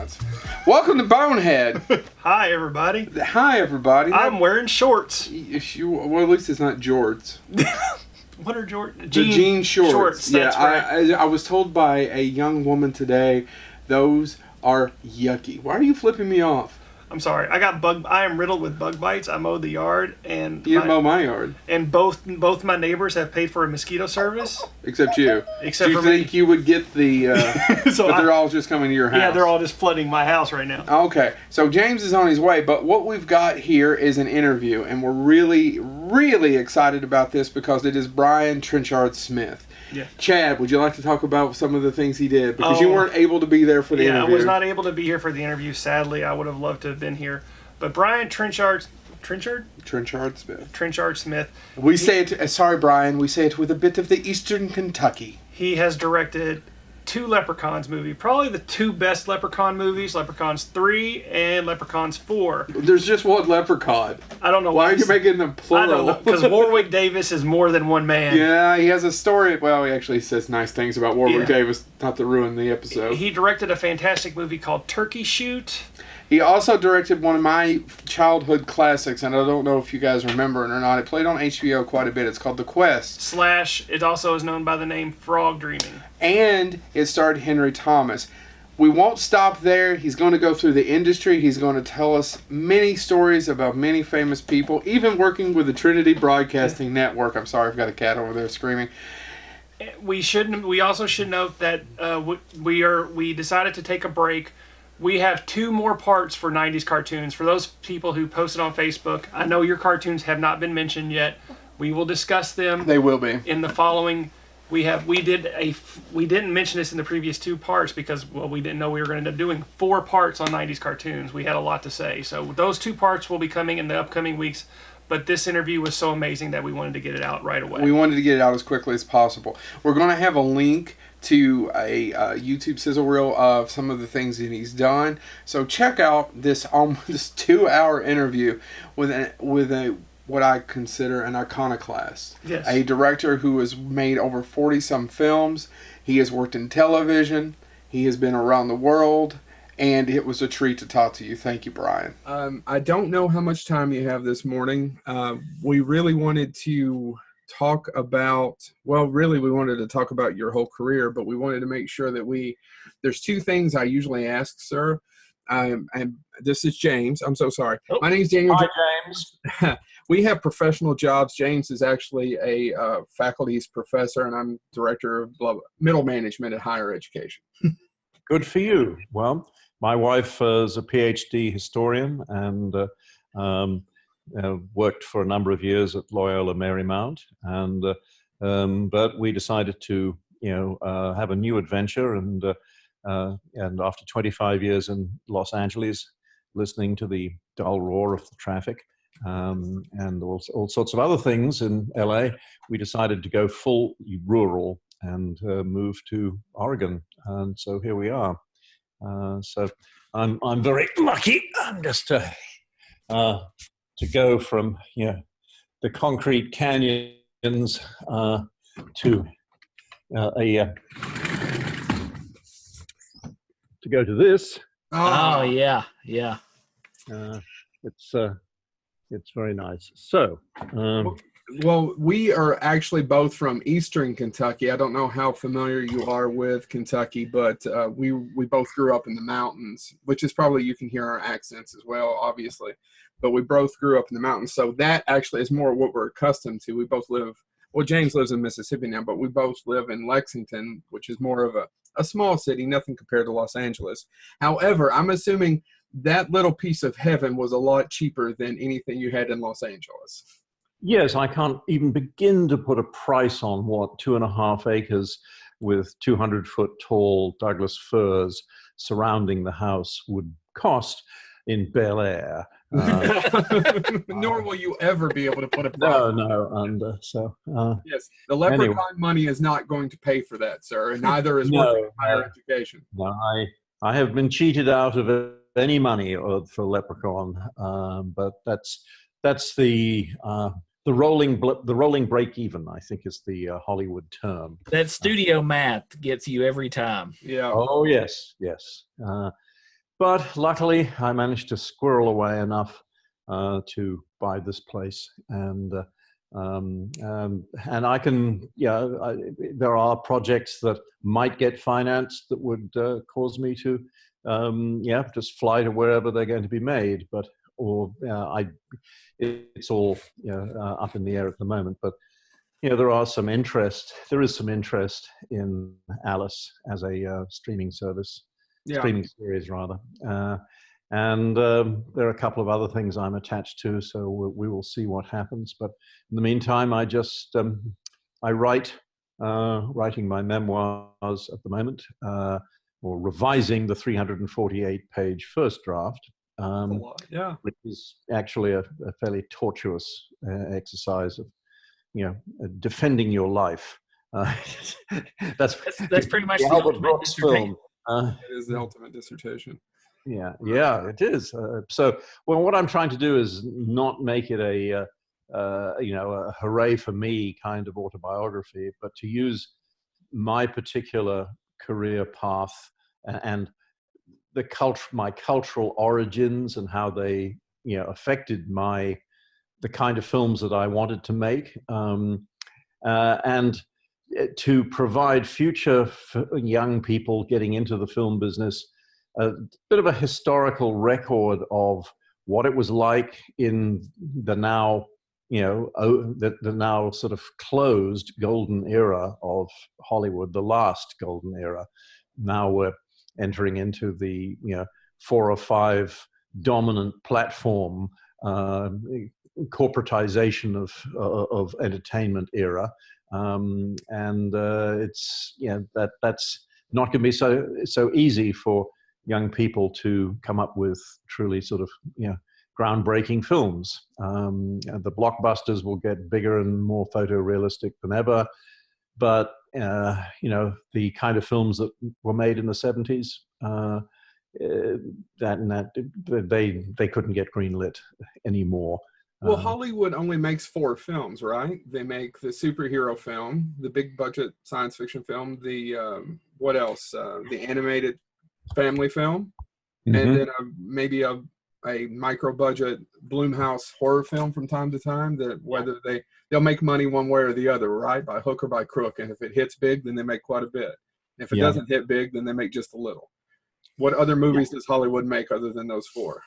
nuts. Welcome to Bonehead. Hi, everybody. Hi, everybody. I'm wearing shorts. Well, at least it's not jorts. What are jorts? The jean shorts. That's right. I was told by a young woman today, those are yucky. Why are you flipping me off? I'm sorry. I am riddled with bug bites. I mowed the yard, and you mow my yard. And both my neighbors have paid for a mosquito service. Except you. Except Do you for me. think you would get the? But they're all just coming to your house. Yeah, they're all just flooding my house right now. Okay, so James is on his way, but what we've got here is an interview, and we're really, really excited about this because it is Brian Trenchard Smith. Yeah. Chad, would you like to talk about some of the things he did? Because you weren't able to be there for the interview. Yeah, I was not able to be here for the interview. Sadly, I would have loved to have been here. But Brian Trenchard Smith. Trenchard Smith. We say it, sorry Brian, we say it with a bit of the Eastern Kentucky. He has directed 2 Leprechauns movies. Probably the 2 best Leprechaun movies, Leprechauns 3 and Leprechauns 4. There's just one Leprechaun. I don't know why are you making them plural. I don't know, because Warwick Davis is more than one man. Yeah, he has a story. Well, he actually says nice things about Warwick Davis, not to ruin the episode. He directed a fantastic movie called Turkey Shoot. He also directed one of my childhood classics, and I don't know if you guys remember it or not. It played on HBO quite a bit. It's called The Quest. / it also is known by the name Frog Dreaming. And it starred Henry Thomas. We won't stop there. He's going to go through the industry. He's going to tell us many stories about many famous people, even working with the Trinity Broadcasting Network. I'm sorry, I've got a cat over there screaming. We also should note that we decided to take a break. We have 2 more parts for 90s cartoons. For those people who posted on Facebook, I know your cartoons have not been mentioned yet. We will discuss them. They will be. In the following, we didn't mention this in the previous 2 parts because, well, we didn't know we were going to end up doing 4 parts on 90s cartoons. We had a lot to say. So those 2 parts will be coming in the upcoming weeks. But this interview was so amazing that we wanted to get it out right away. We wanted to get it out as quickly as possible. We're going to have a link to a YouTube sizzle reel of some of the things that he's done. So check out this almost 2-hour interview with a what I consider an iconoclast. Yes. A director who has made over 40-some films. He has worked in television. He has been around the world. And it was a treat to talk to you. Thank you, Brian. I don't know how much time you have this morning. We really wanted to talk about, we wanted to talk about your whole career, but we wanted to make sure that there's 2 things I usually ask, sir. And this is James. I'm so sorry. Oh, my name's Daniel. Hi, James. We have professional jobs. James is actually a faculty's professor, and I'm director of middle management at higher education. Good for you. Well, my wife is a PhD historian and worked for a number of years at Loyola Marymount, but we decided to, have a new adventure, and after 25 years in Los Angeles, listening to the dull roar of the traffic and all sorts of other things in LA, we decided to go full rural and move to Oregon, and so here we are. So I'm very lucky. I'm just to go from the concrete canyons to go to this. Oh yeah. It's very nice. So. Well, we are actually both from Eastern Kentucky. I don't know how familiar you are with Kentucky, but we both grew up in the mountains, which is probably, you can hear our accents as well, obviously. But we both grew up in the mountains, so that actually is more what we're accustomed to. We both live, well, James lives in Mississippi now, but we both live in Lexington, which is more of a small city, nothing compared to Los Angeles. However, I'm assuming that little piece of heaven was a lot cheaper than anything you had in Los Angeles. Yes, I can't even begin to put a price on what 2.5 acres with 200-foot tall Douglas firs surrounding the house would cost in Bel Air. Nor will you ever be able to put a price. No. Yes, the Leprechaun money is not going to pay for that, sir, and neither is working in higher education. No, I have been cheated out of any money for Leprechaun, but that's the rolling break even, I think, is the Hollywood term. That studio math gets you every time. Yeah. Oh yes. But luckily, I managed to squirrel away enough to buy this place, and I can, there are projects that might get financed that would cause me to, just fly to wherever they're going to be made. But it's all up in the air at the moment. But there is some interest in Alice as a streaming service. Yeah. Streaming series rather, and there are a couple of other things I'm attached to, so we will see what happens. But in the meantime, I just I writing my memoirs at the moment, or revising the 348-page first draft, which is actually a fairly tortuous exercise of defending your life. That's pretty much the the Albert ultimate Brooks film. It is the ultimate dissertation. Yeah, it is. So, what I'm trying to do is not make it a hooray for me kind of autobiography, but to use my particular career path and my cultural origins and how they, affected the kind of films that I wanted to make, and to provide future young people getting into the film business a bit of a historical record of what it was like in the now, the now sort of closed golden era of Hollywood, the last golden era. Now we're entering into the 4 or 5 dominant platform corporatization of entertainment era. It's that's not going to be so easy for young people to come up with truly sort of groundbreaking films. The blockbusters will get bigger and more photorealistic than ever, but the kind of films that were made in the 70s, they couldn't get greenlit anymore. Well, Hollywood only makes 4 films, right? They make the superhero film, the big budget science fiction film, the what else? The animated family film, and then maybe a micro budget Blumhouse horror film from time to time. That whether they'll make money one way or the other, right? By hook or by crook. And if it hits big, then they make quite a bit. If it doesn't hit big, then they make just a little. What other movies does Hollywood make other than those 4?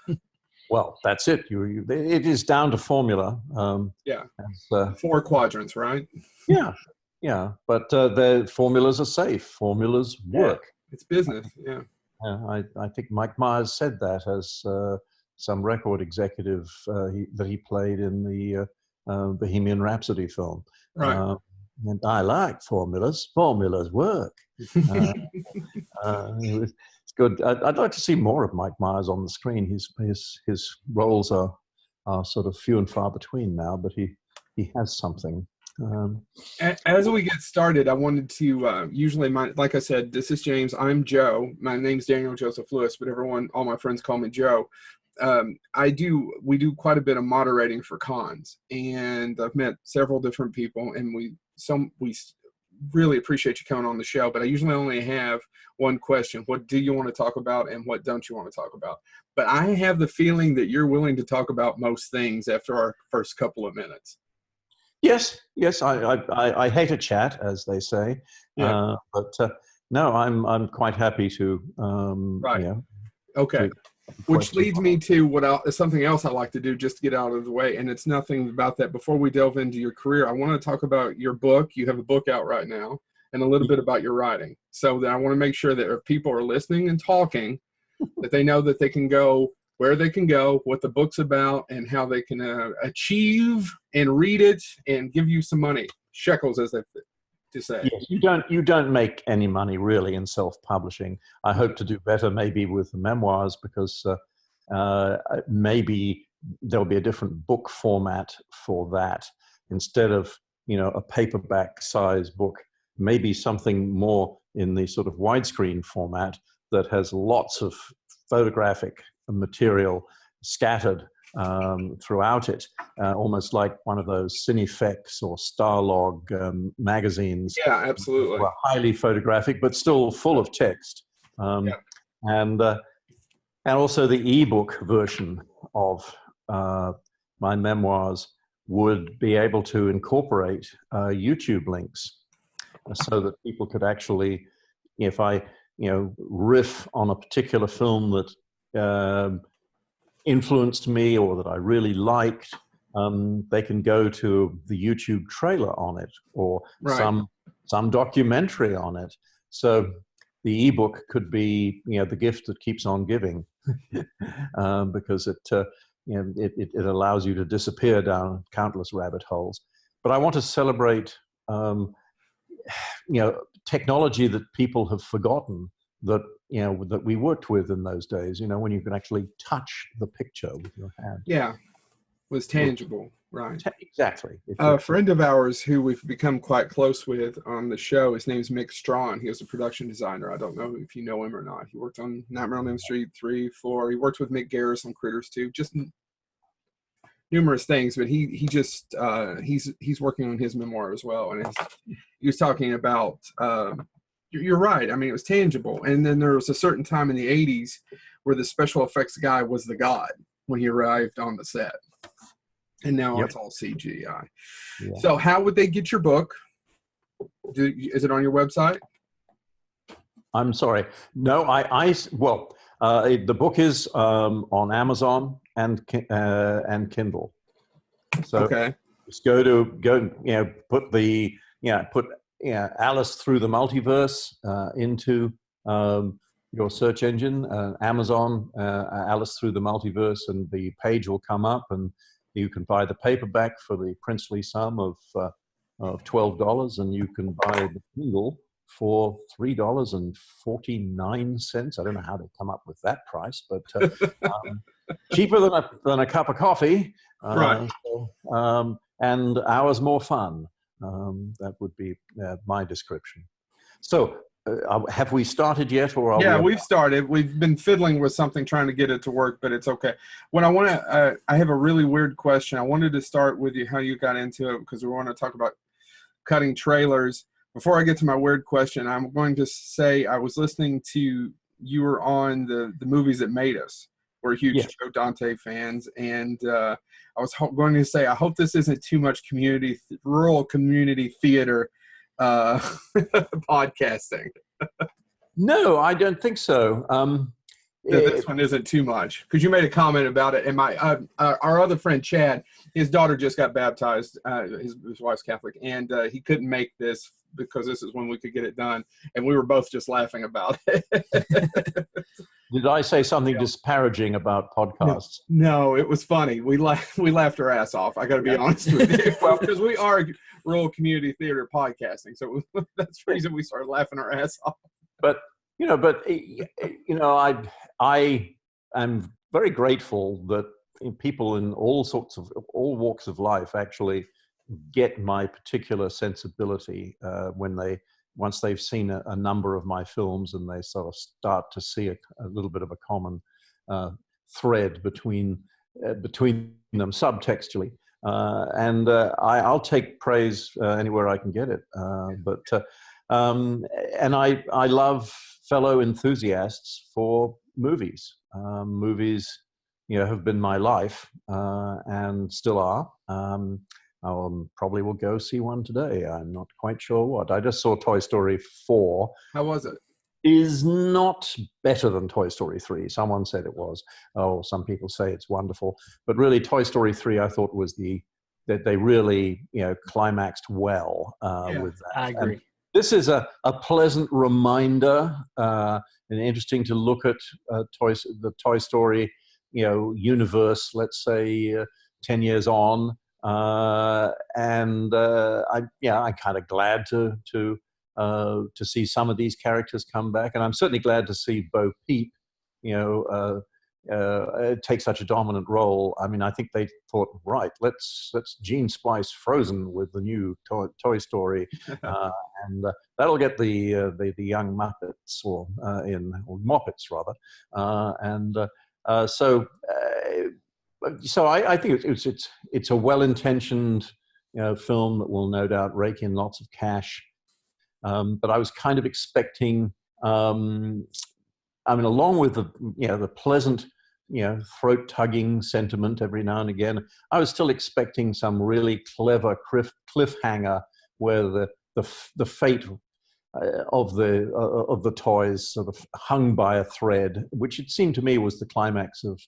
Well, that's it. It is down to formula. 4 quadrants, right? Yeah. But the formulas are safe. Formulas work. It's business. Yeah. I think Mike Myers said that as some record executive that he played in the Bohemian Rhapsody film. Right. And I like formulas. Formulas work. It's good. I'd like to see more of Mike Myers on the screen. His roles are sort of few and far between now, but he has something. As we get started, I wanted to like I said, this is James. I'm Joe. My name's Daniel Joseph Lewis, but all my friends call me Joe. We do quite a bit of moderating for cons, and I've met several different people, and we really appreciate you coming on the show, but I usually only have one question. What do you want to talk about, and what don't you want to talk about? But I have the feeling that you're willing to talk about most things after our first couple of minutes. Yes. I hate a chat, as they say. Yeah. But no, I'm quite happy to. Right. Okay. Which leads me to something else I like to do just to get out of the way, and it's nothing about that. Before we delve into your career, I want to talk about your book. You have a book out right now, and a little bit about your writing. So that I want to make sure that if people are listening and talking, that they know that they can go where they can go, what the book's about, and how they can achieve and read it and give you some money, shekels, as they to say. Yes, you don't make any money really in self-publishing. I hope to do better maybe with the memoirs, because maybe there'll be a different book format for that. Instead of a paperback size book, maybe something more in the sort of widescreen format that has lots of photographic material scattered throughout it, almost like one of those Cinefex or Starlog magazines. Yeah, absolutely. Highly photographic, but still full of text. And And also the ebook version of my memoirs would be able to incorporate YouTube links so that people could actually, if I, riff on a particular film that influenced me or that I really liked, they can go to the YouTube trailer on it or some documentary on it. So the ebook could be, the gift that keeps on giving, because it allows you to disappear down countless rabbit holes. But I want to celebrate, technology that people have forgotten that that we worked with in those days. When you can actually touch the picture with your hand. Yeah, was tangible, right? Exactly. A friend of ours who we've become quite close with on the show, his name's Mick Strawn. He was a production designer. I don't know if you know him or not. He worked on Nightmare on Elm Street 3, 4. He worked with Mick Garris on Critters 2, just numerous things. But he just he's working on his memoir as well, and he was talking about. You're right. I mean, it was tangible. And then there was a certain time in the 80s where the special effects guy was the god when he arrived on the set. And now it's all CGI. Yeah. So how would they get your book? Is it on your website? I'm sorry. No, the book is on Amazon and Kindle. So okay. Just put Alice Through the Multiverse into your search engine, Amazon, Alice Through the Multiverse, and the page will come up, and you can buy the paperback for the princely sum of $12, and you can buy the Kindle for $3.49. I don't know how they come up with that price, but cheaper than a cup of coffee, right? And hours more fun. That would be my description. So, have we started yet, or we've started. We've been fiddling with something, trying to get it to work, but it's okay. What I want to, I have a really weird question. I wanted to start with you how you got into it, because we want to talk about cutting trailers. Before I get to my weird question, I'm going to say I was listening to, you were on the movies that made us. We're huge Joe Dante fans, and I was going to say, I hope this isn't too much rural community theater podcasting. No, I don't think so. This one isn't too much, because you made a comment about it. And our other friend Chad, his daughter just got baptized. His wife's Catholic, and he couldn't make this because this is when we could get it done, and we were both just laughing about it. Did I say something disparaging about podcasts? No, it was funny. We laughed our ass off. I got to be honest with you. Well, because we are rural community theater podcasting, so that's the reason we started laughing our ass off. But I am very grateful that people in all walks of life actually get my particular sensibility once they've seen a number of my films, and they sort of start to see a little bit of a common thread between them subtextually. And I'll take praise anywhere I can get it. And I love fellow enthusiasts for movies. Movies, have been my life and still are. I probably will go see one today. I'm not quite sure what. I just saw Toy Story 4. How was it? Is not better than Toy Story 3. Someone said it was. Oh, some people say it's wonderful. But really, Toy Story 3, I thought was that they really, climaxed well with that. I agree. And this is a pleasant reminder, and interesting to look at the Toy Story, universe, let's say 10 years on. I'm kind of glad to see some of these characters come back, and I'm certainly glad to see Bo Peep, take such a dominant role. I mean, I think they thought, right, let's gene splice Frozen with the new Toy Story, and that'll get the young Muppets or Moppets rather, So I think it's a well-intentioned film that will no doubt rake in lots of cash. But I was kind of expecting I mean, along with the pleasant, throat tugging sentiment every now and again, I was still expecting some really clever cliffhanger where the fate of the toys sort of hung by a thread, which it seemed to me was the climax of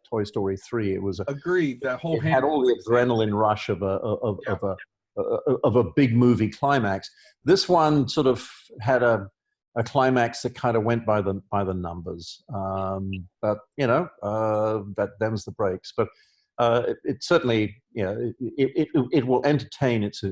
Toy Story 3. It was agreed. That whole it had all the adrenaline rush of a big movie climax. This one sort of had a climax that kind of went by the numbers, but that them's the breaks. But it certainly, it will entertain its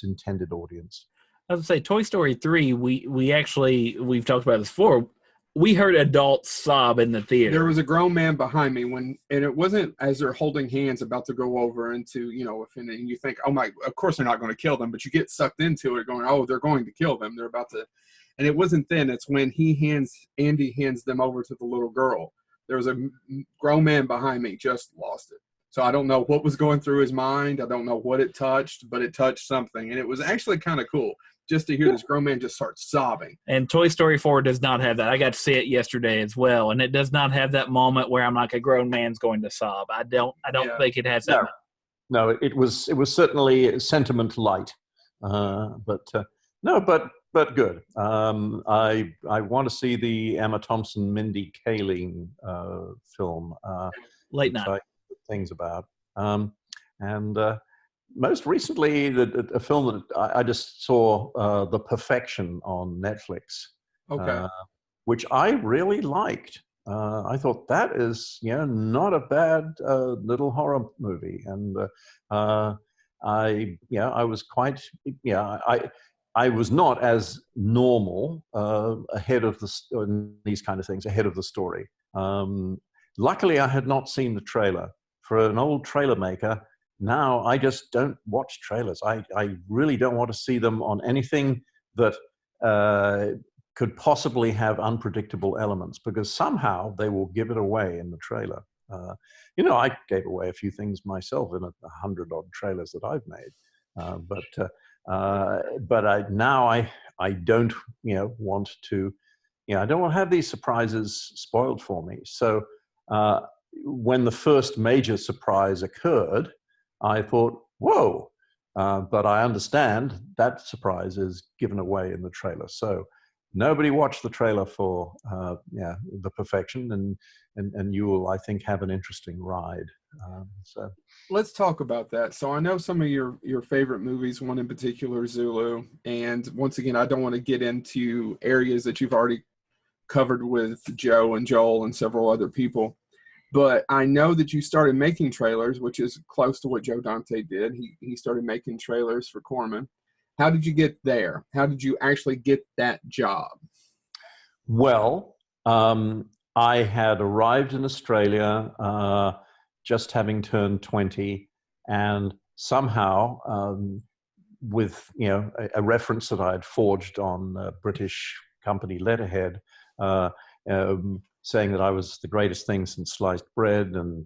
intended audience. I was gonna say Toy Story 3, we've talked about this before. We heard adults sob in the theater. There was a grown man behind me and it wasn't as they're holding hands about to go over into, and you think, oh my, of course they're not going to kill them, but you get sucked into it going, oh, they're going to kill them. They're about to, and it wasn't then. It's when Andy hands them over to the little girl. There was a grown man behind me, just lost it. So I don't know what was going through his mind. I don't know what it touched, but it touched something. And it was actually kind of cool just to hear this grown man just start sobbing. And Toy Story 4 does not have that. I got to see it yesterday as well. And it does not have that moment where I'm like, a grown man's going to sob. I don't think it has that. No, it was certainly sentiment light. But good. I want to see the Emma Thompson, Mindy Kaling film. Late night. Things about. Most recently, a film that I just saw, The Perfection on Netflix, which I really liked. I thought that is, not a bad little horror movie, and I was quite, I was not as normal ahead of these kind of things, ahead of the story. Luckily, I had not seen the trailer. For an old trailer maker, now I just don't watch trailers. I really don't want to see them on anything that could possibly have unpredictable elements, because somehow they will give it away in the trailer. I gave away a few things myself in 100-odd trailers that I've made, but I don't want to. I don't want to have these surprises spoiled for me. So when the first major surprise occurred, I thought, whoa, but I understand that surprise is given away in the trailer. So nobody watched the trailer for The Perfection, and you will, I think, have an interesting ride. So let's talk about that. So I know some of your favorite movies, one in particular, Zulu. And once again, I don't want to get into areas that you've already covered with Joe and Joel and several other people. But I know that you started making trailers, which is close to what Joe Dante did. He started making trailers for Corman. How did you get there? How did you actually get that job? Well, I had arrived in Australia just having turned 20, and somehow with a reference that I had forged on a British company letterhead, saying that I was the greatest thing since sliced bread and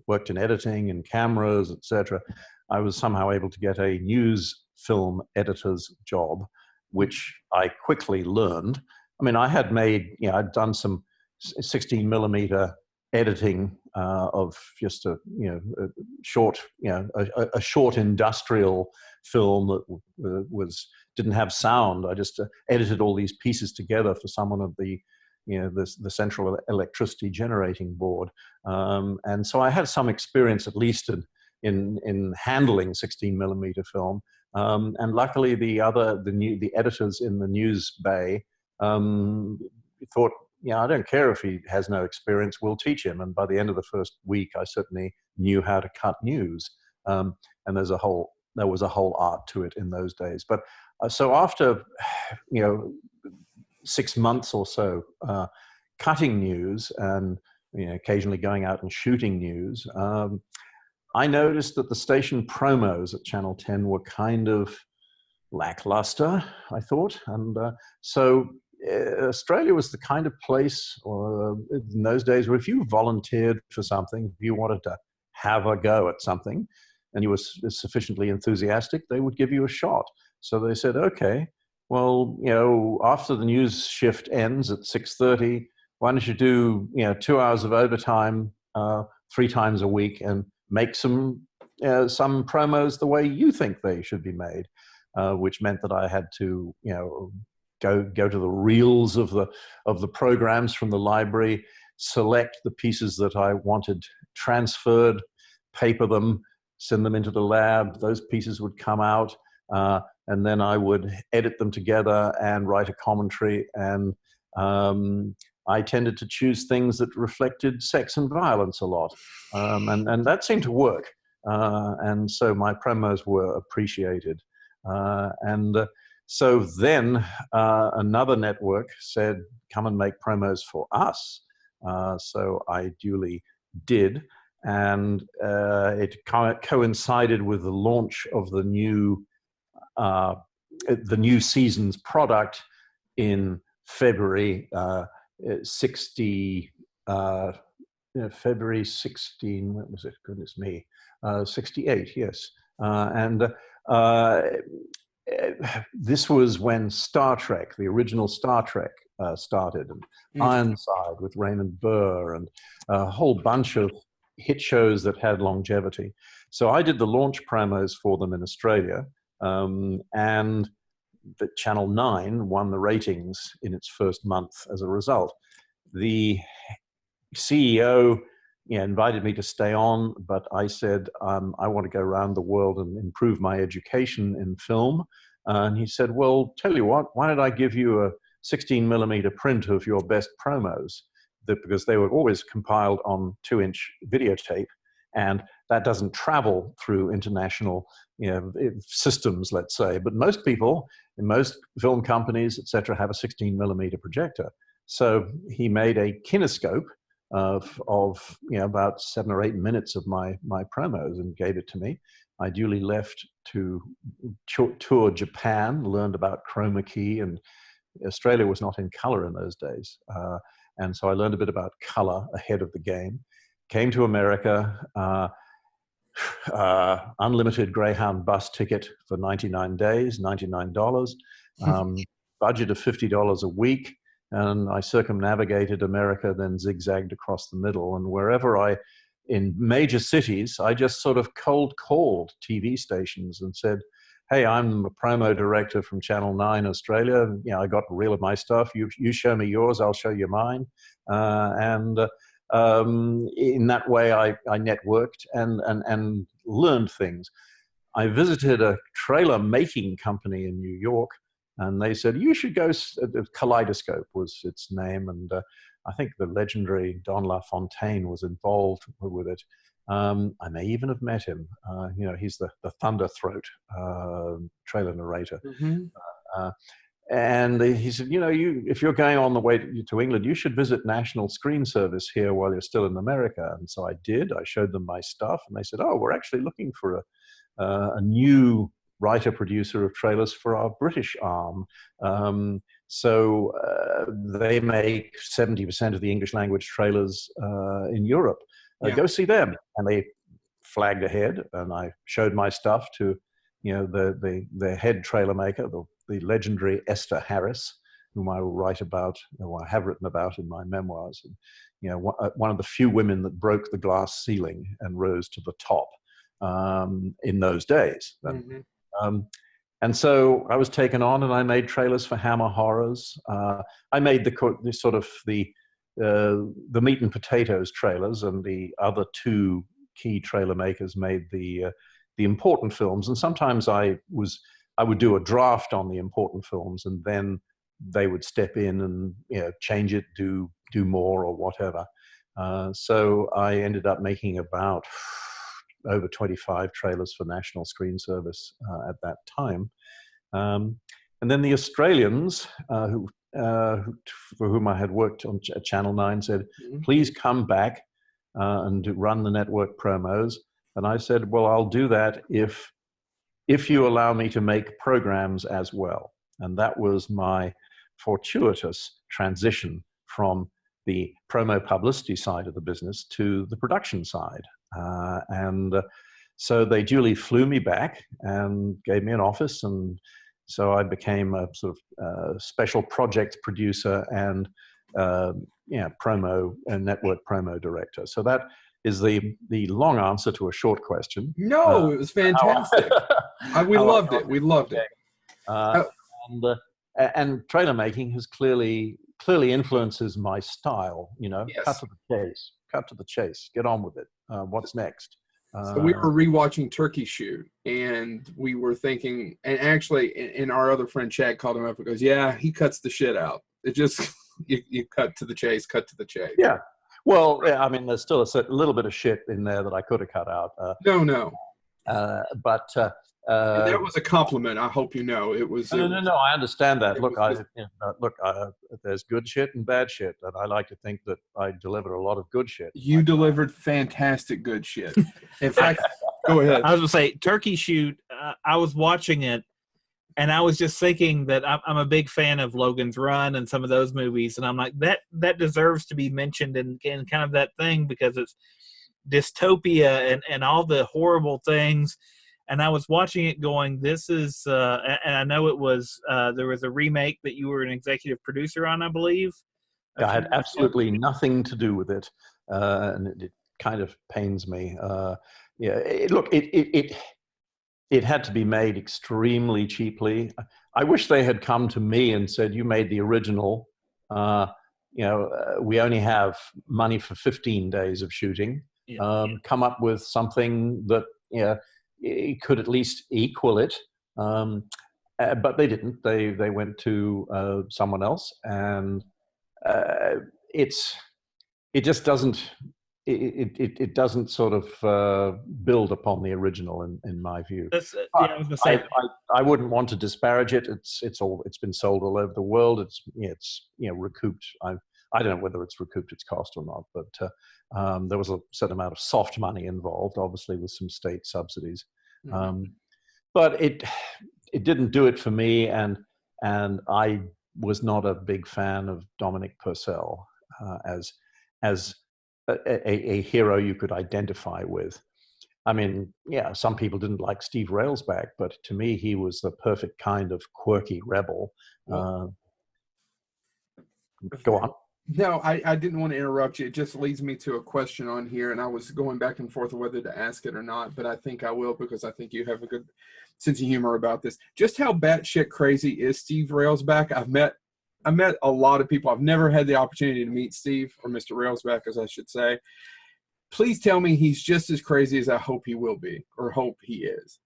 worked in editing and cameras, etc. I was somehow able to get a news film editor's job, which I quickly learned. I mean, I had I'd done some 16 millimeter editing of just a short industrial film that didn't have sound. I just edited all these pieces together for someone at the central electricity generating board, and so I had some experience at least in handling 16 millimeter film. And luckily, the editors in the news bay thought, I don't care if he has no experience, we'll teach him. And by the end of the first week, I certainly knew how to cut news. And there was a whole art to it in those days. But so after 6 months or so cutting news and occasionally going out and shooting news, I noticed that the station promos at Channel 10 were kind of lackluster, I thought. And so Australia was the kind of place in those days where if you volunteered for something, if you wanted to have a go at something and you were sufficiently enthusiastic, they would give you a shot. So they said, okay, well, after the news shift ends at 6:30, why don't you do 2 hours of overtime 3 times a week and make some promos the way you think they should be made, which meant that I had to go to the reels of the programs from the library, select the pieces that I wanted transferred, paper them, send them into the lab. Those pieces would come out, and then I would edit them together and write a commentary. And I tended to choose things that reflected sex and violence a lot, and that seemed to work. And so my promos were appreciated. So then another network said, come and make promos for us. So I duly did. And it coincided with the launch of the new season's product in February February 16, what was it? Goodness me, 68, yes. This was when Star Trek, the original Star Trek, started, and Ironside with Raymond Burr, and a whole bunch of hit shows that had longevity. So I did the launch promos for them in Australia, and the Channel 9 won the ratings in its first month as a result. The CEO invited me to stay on, but I said, I want to go around the world and improve my education in film. And he said, well, tell you what, why don't I give you a 16mm print of your best promos? Because they were always compiled on 2-inch videotape, and that doesn't travel through international systems, let's say. But most people, in most film companies, etc., have a 16mm projector. So he made a kinescope of about 7 or 8 minutes of my promos and gave it to me. I duly left to tour Japan, learned about chroma key, and Australia was not in color in those days. And so I learned a bit about color ahead of the game. Came to America, unlimited Greyhound bus ticket for 99 days, $99, budget of $50 a week. And I circumnavigated America, then zigzagged across the middle. And wherever in major cities, I just sort of cold called TV stations and said, hey, I'm a promo director from Channel 9 Australia. I got a reel of my stuff. You show me yours, I'll show you mine. In that way, I networked and learned things. I visited a trailer making company in New York, and they said, you should go, Kaleidoscope was its name, and I think the legendary Don LaFontaine was involved with it. I may even have met him. He's the Thunder Throat trailer narrator. And he said, if you're going on the way to England, you should visit National Screen Service here while you're still in America. And so I did. I showed them my stuff, and they said, oh, we're actually looking for a new writer-producer of trailers for our British arm. So they make 70% of the English language trailers in Europe. Go see them. And they flagged ahead, and I showed my stuff to the head trailer maker, the legendary Esther Harris, whom I will write about, or I have written about in my memoirs. And, one of the few women that broke the glass ceiling and rose to the top in those days. And so I was taken on, and I made trailers for Hammer Horrors. I made the meat and potatoes trailers, and the other two key trailer makers made the important films. And sometimes I would do a draft on the important films, and then they would step in and change it, do more or whatever. So I ended up making about over 25 trailers for National Screen Service at that time. And then the Australians, for whom I had worked on Channel 9, said, please come back and run the network promos. And I said, well, I'll do that if you allow me to make programs as well. And that was my fortuitous transition from the promo publicity side of the business to the production side. So they duly flew me back and gave me an office and So I became a sort of special project producer and promo and network promo director. So that is the long answer to a short question. No, it was fantastic. We loved it. We loved it. And trailer making has clearly influences my style. Yes. Cut to the chase, get on with it. What's next? So we were rewatching Turkey Shoot, and we were thinking, and actually, in our other friend Chad called him up and goes, "Yeah, he cuts the shit out. It just you cut to the chase, cut to the chase." Yeah. Well, yeah, I mean, there's still a little bit of shit in there that I could have cut out. No. But And that was a compliment. I hope you know it was. No. I understand that. Look, there's good shit and bad shit, and I like to think that I delivered a lot of good shit. You delivered fantastic good shit. In fact, go ahead. I was going to say, Turkey Shoot. I was watching it, and I was just thinking that I'm a big fan of Logan's Run and some of those movies, and I'm like, that deserves to be mentioned in kind of that thing, because it's dystopia and all the horrible things. And I was watching it going, this is, and I know it was, there was a remake that you were an executive producer on, I believe. I had absolutely nothing to do with it. And it kind of pains me. It had to be made extremely cheaply. I wish they had come to me and said, you made the original. We only have money for 15 days of shooting. Come up with something that, it could at least equal it, but they didn't. They went to someone else, and it just doesn't. It doesn't sort of build upon the original, in my view. I was going to say, I wouldn't want to disparage it. It's been sold all over the world. It's recouped. I don't know whether it's recouped its cost or not, but there was a certain amount of soft money involved, obviously with some state subsidies. But it didn't do it for me, and I was not a big fan of Dominic Purcell as a hero you could identify with. I mean, some people didn't like Steve Railsback, but to me, he was the perfect kind of quirky rebel. Go on. No, I didn't want to interrupt you. It just leads me to a question on here, and I was going back and forth whether to ask it or not, but I think I will, because I think you have a good sense of humor about this. Just how batshit crazy is Steve Railsback? I met a lot of people. I've never had the opportunity to meet Steve, or Mr. Railsback, as I should say. Please tell me he's just as crazy as I hope he will be, or hope he is.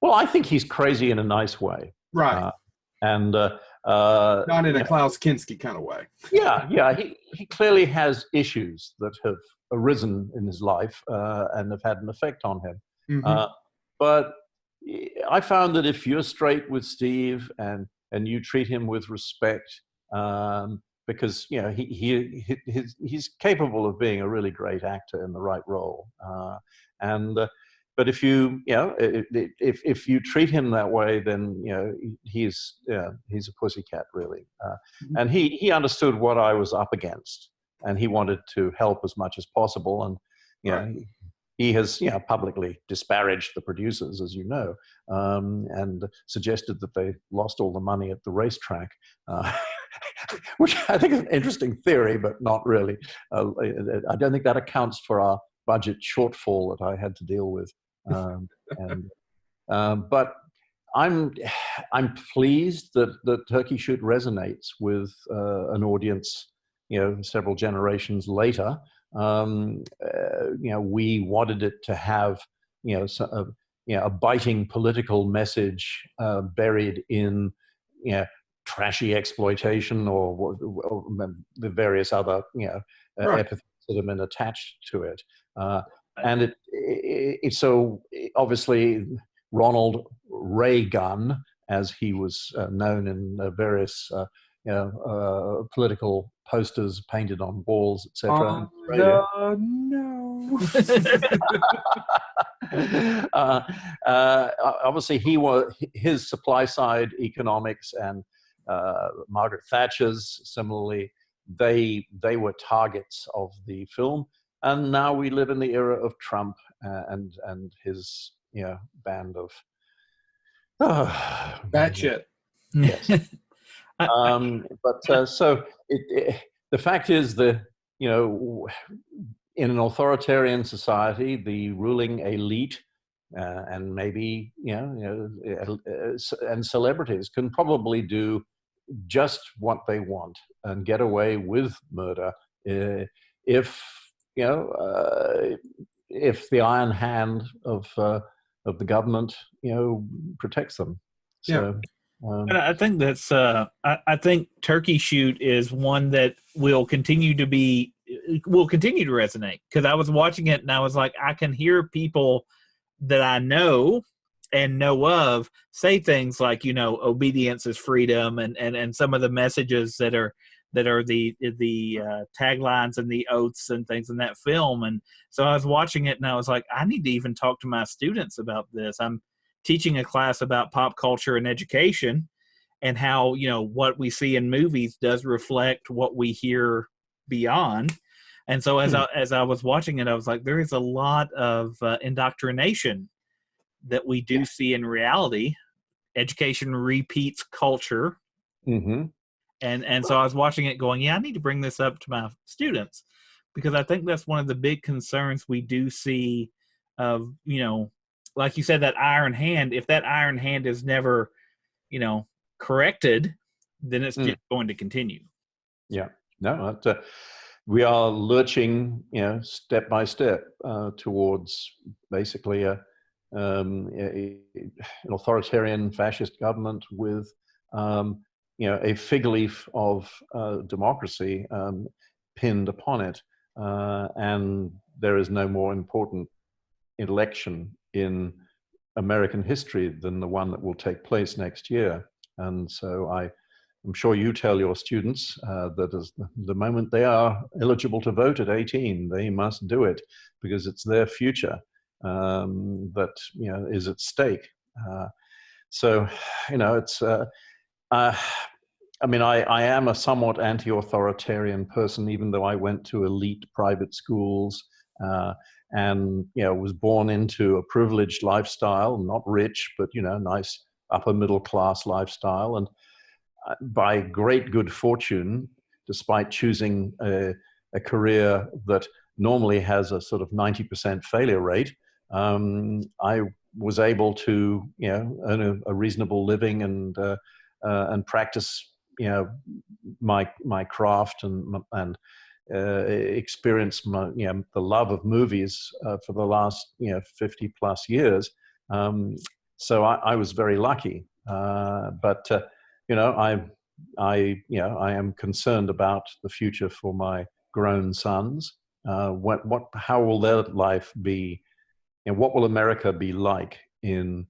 Well, I think he's crazy in a nice way. Right. Not in a Klaus Kinski kind of way. Yeah. He clearly has issues that have arisen in his life and have had an effect on him. Mm-hmm. But I found that if you're straight with Steve and you treat him with respect, because he's capable of being a really great actor in the right role, but if if you treat him that way, then he's a pussycat, really, and he understood what I was up against, and he wanted to help as much as possible, and right. He has publicly disparaged the producers, as you know, and suggested that they lost all the money at the racetrack, which I think is an interesting theory, but not really. I don't think that accounts for our budget shortfall that I had to deal with. But I'm pleased that Turkey Shoot resonates with an audience, several generations later. We wanted it to have, a biting political message buried in, trashy exploitation or the various other, right. epithets that have been attached to it. And it's so obviously Ronald Reagan, as he was known in various political posters painted on walls, etc. No. Obviously, his supply side economics and Margaret Thatcher's similarly. They were targets of the film, and now we live in the era of Trump and his band of Oh, That shit. yes. So the fact is that, in an authoritarian society, the ruling elite and maybe, and celebrities can probably do just what they want and get away with murder if, if the iron hand of the government, protects them. So, And I think that's I think Turkey Shoot is one that will continue to resonate, because I was watching it and I was like, I can hear people that I know and know of say things like, obedience is freedom, and some of the messages that are the taglines and the oaths and things in that film. And so I was watching it and I was like, I need to even talk to my students about this. I'm teaching a class about pop culture and education, and how, what we see in movies does reflect what we hear beyond. And so as I was watching it, I was like, there is a lot of indoctrination that we do see in reality. Education repeats culture. Mm-hmm. And so I was watching it going, I need to bring this up to my students, because I think that's one of the big concerns we do see of, like you said, that iron hand. If that iron hand is never, corrected, then it's just going to continue. Yeah. No, we are lurching, step by step towards basically an authoritarian fascist government with, a fig leaf of democracy pinned upon it. And there is no more important election in American history than the one that will take place next year. And so I'm sure you tell your students that as the moment they are eligible to vote at 18, they must do it, because it's their future that is at stake. So it's. I am a somewhat anti-authoritarian person, even though I went to elite private schools and was born into a privileged lifestyle, not rich, but nice upper middle class lifestyle. And by great good fortune, despite choosing a career that normally has a sort of 90% failure rate, I was able to earn a reasonable living and practice my craft and experience the love of movies for the last 50 plus years. So I was very lucky, but I am concerned about the future for my grown sons. How will their life be, and what will America be like in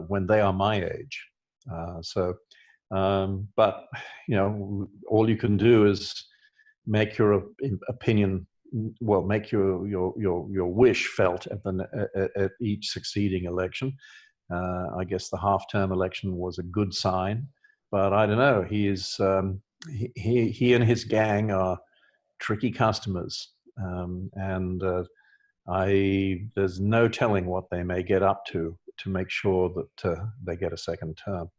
when they are my age? But all you can do is make your opinion, make your wish felt at each succeeding election. I guess the half-term election was a good sign, but I don't know. He and his gang are tricky customers, and there's no telling what they may get up to make sure that they get a second term.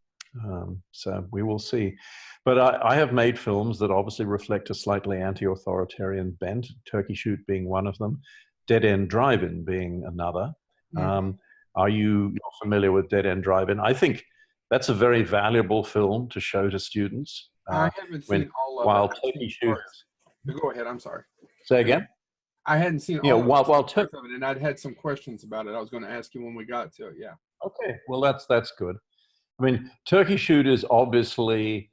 So we will see. But I have made films that obviously reflect a slightly anti-authoritarian bent, Turkey Shoot being one of them, Dead End Drive-In being another. Are you familiar with Dead End Drive-In? I think that's a very valuable film to show to students. I haven't seen all of it. Turkey Shoot. Go ahead, I'm sorry. Say again? I hadn't seen all of it, and I'd had some questions about it. I was going to ask you when we got to it, yeah. Okay, well, that's good. I mean, Turkey Shoot is obviously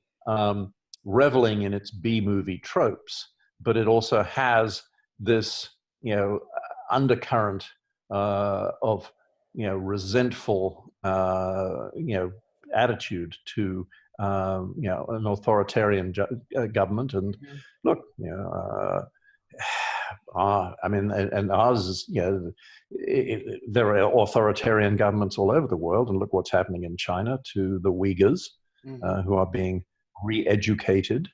reveling in its B-movie tropes, but it also has this, undercurrent of, resentful, attitude to, an authoritarian government. And look, and ours is, there are authoritarian governments all over the world, and look what's happening in China to the Uyghurs, who are being re-educated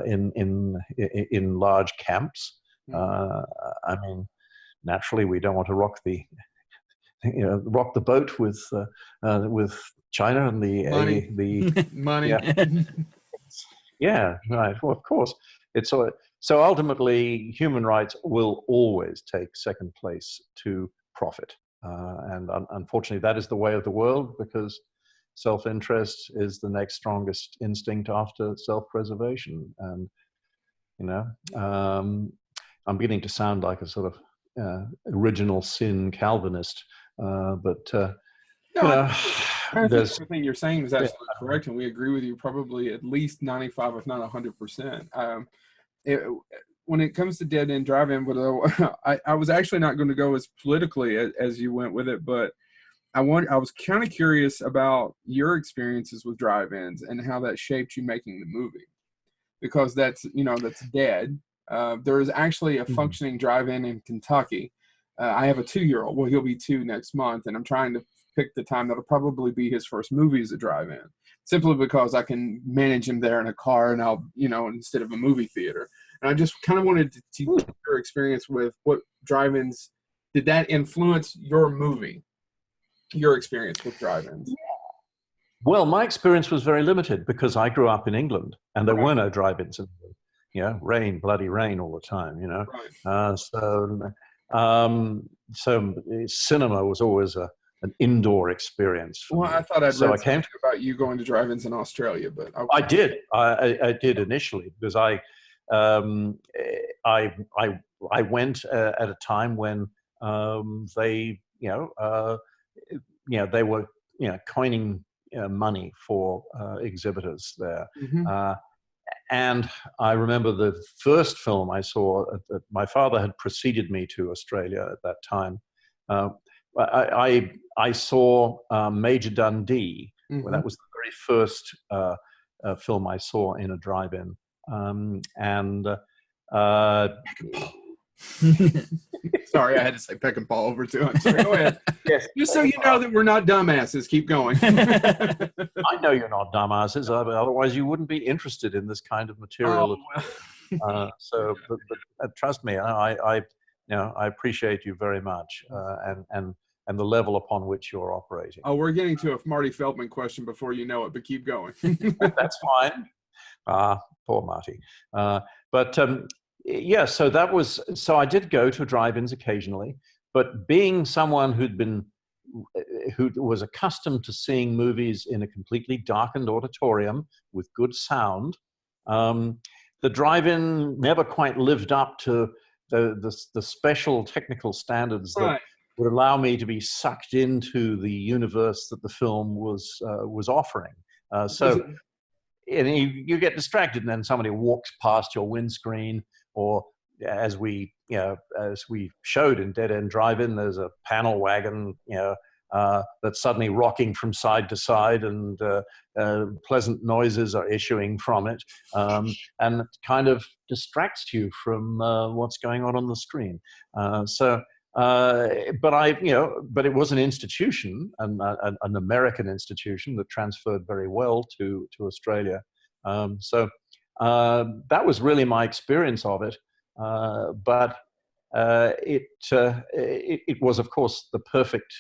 in large camps. Naturally, we don't want to rock the rock the boat with China and Money. the Money. yeah. Yeah, right. Well, of course. It's so ultimately, human rights will always take second place to profit, and unfortunately, that is the way of the world, because self-interest is the next strongest instinct after self-preservation. And I'm beginning to sound like a sort of original sin Calvinist, but No, I think there's everything you're saying is absolutely correct, and we agree with you probably at least 95, if not 100%. When it comes to Dead End Drive-In, I was actually not going to go as politically as you went with it, but I was kind of curious about your experiences with drive-ins and how that shaped you making the movie, because that's dead. There is actually a functioning drive-in in Kentucky. I have a 2-year-old. Well, he'll be 2 next month, and I'm trying to pick the time that'll probably be his first movie as a drive-in, simply because I can manage him there in a car, and I'll, instead of a movie theater. And I just kind of wanted to see your experience with what drive-ins, did that influence your movie, your experience with drive-ins? Well, my experience was very limited because I grew up in England and there were no drive-ins in England. Rain, bloody rain all the time, Right. So cinema was always an indoor experience for me. I thought I'd so read I came something about you going to drive-ins in Australia, but I did. I did initially, because I went at a time when they they were coining money for exhibitors there. Mm-hmm. And I remember the first film I saw. My father had preceded me to Australia at that time. I saw Major Dundee. Mm-hmm. Well, that was the very first film I saw in a drive-in. Sorry, I had to say Peck and Paul over too. I'm sorry. Go ahead. Yes. Just so you know that we're not dumbasses. Keep going. I know you're not dumbasses. Otherwise, you wouldn't be interested in this kind of material. Oh, But trust me, I appreciate you very much, and the level upon which you're operating. Oh, we're getting to a Marty Feldman question before you know it, but keep going. That's fine. Poor Marty. So I did go to drive-ins occasionally, but being someone who was accustomed to seeing movies in a completely darkened auditorium with good sound, the drive-in never quite lived up to the special technical standards that would allow me to be sucked into the universe that the film was offering. And you get distracted, and then somebody walks past your windscreen, or as we showed in Dead End Drive-In, there's a panel wagon, that's suddenly rocking from side to side, and pleasant noises are issuing from it, and it kind of distracts you from what's going on the screen. But it was an institution, an American institution that transferred very well to Australia. That was really my experience of it. But it was, of course, the perfect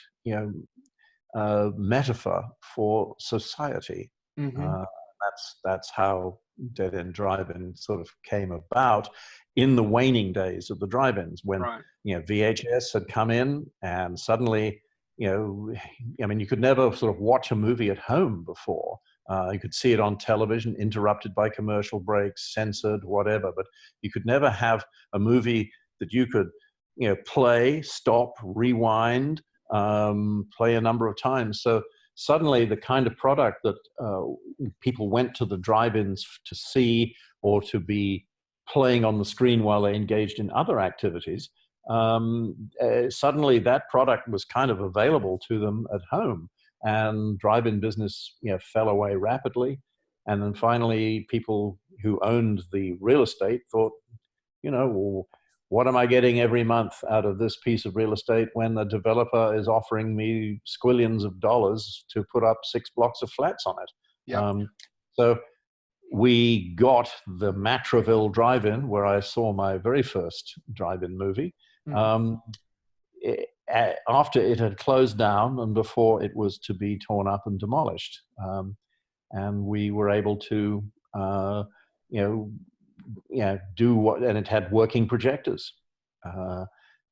metaphor for society. Mm-hmm. That's how Dead End Drive-In sort of came about in the waning days of the drive-ins, when VHS had come in, and suddenly you could never sort of watch a movie at home before. You could see it on television, interrupted by commercial breaks, censored, whatever, but you could never have a movie that you could play, stop, rewind, play a number of times. So suddenly the kind of product that people went to the drive-ins to see, or to be playing on the screen while they engaged in other activities, suddenly that product was kind of available to them at home, and drive-in business fell away rapidly. And then finally, people who owned the real estate thought, well, what am I getting every month out of this piece of real estate when the developer is offering me squillions of dollars to put up 6 blocks of flats on it? Yep. So we got the Matraville Drive-In, where I saw my very first drive-in movie. Mm-hmm. after it had closed down and before it was to be torn up and demolished. And we were able to, do what, and it had working projectors.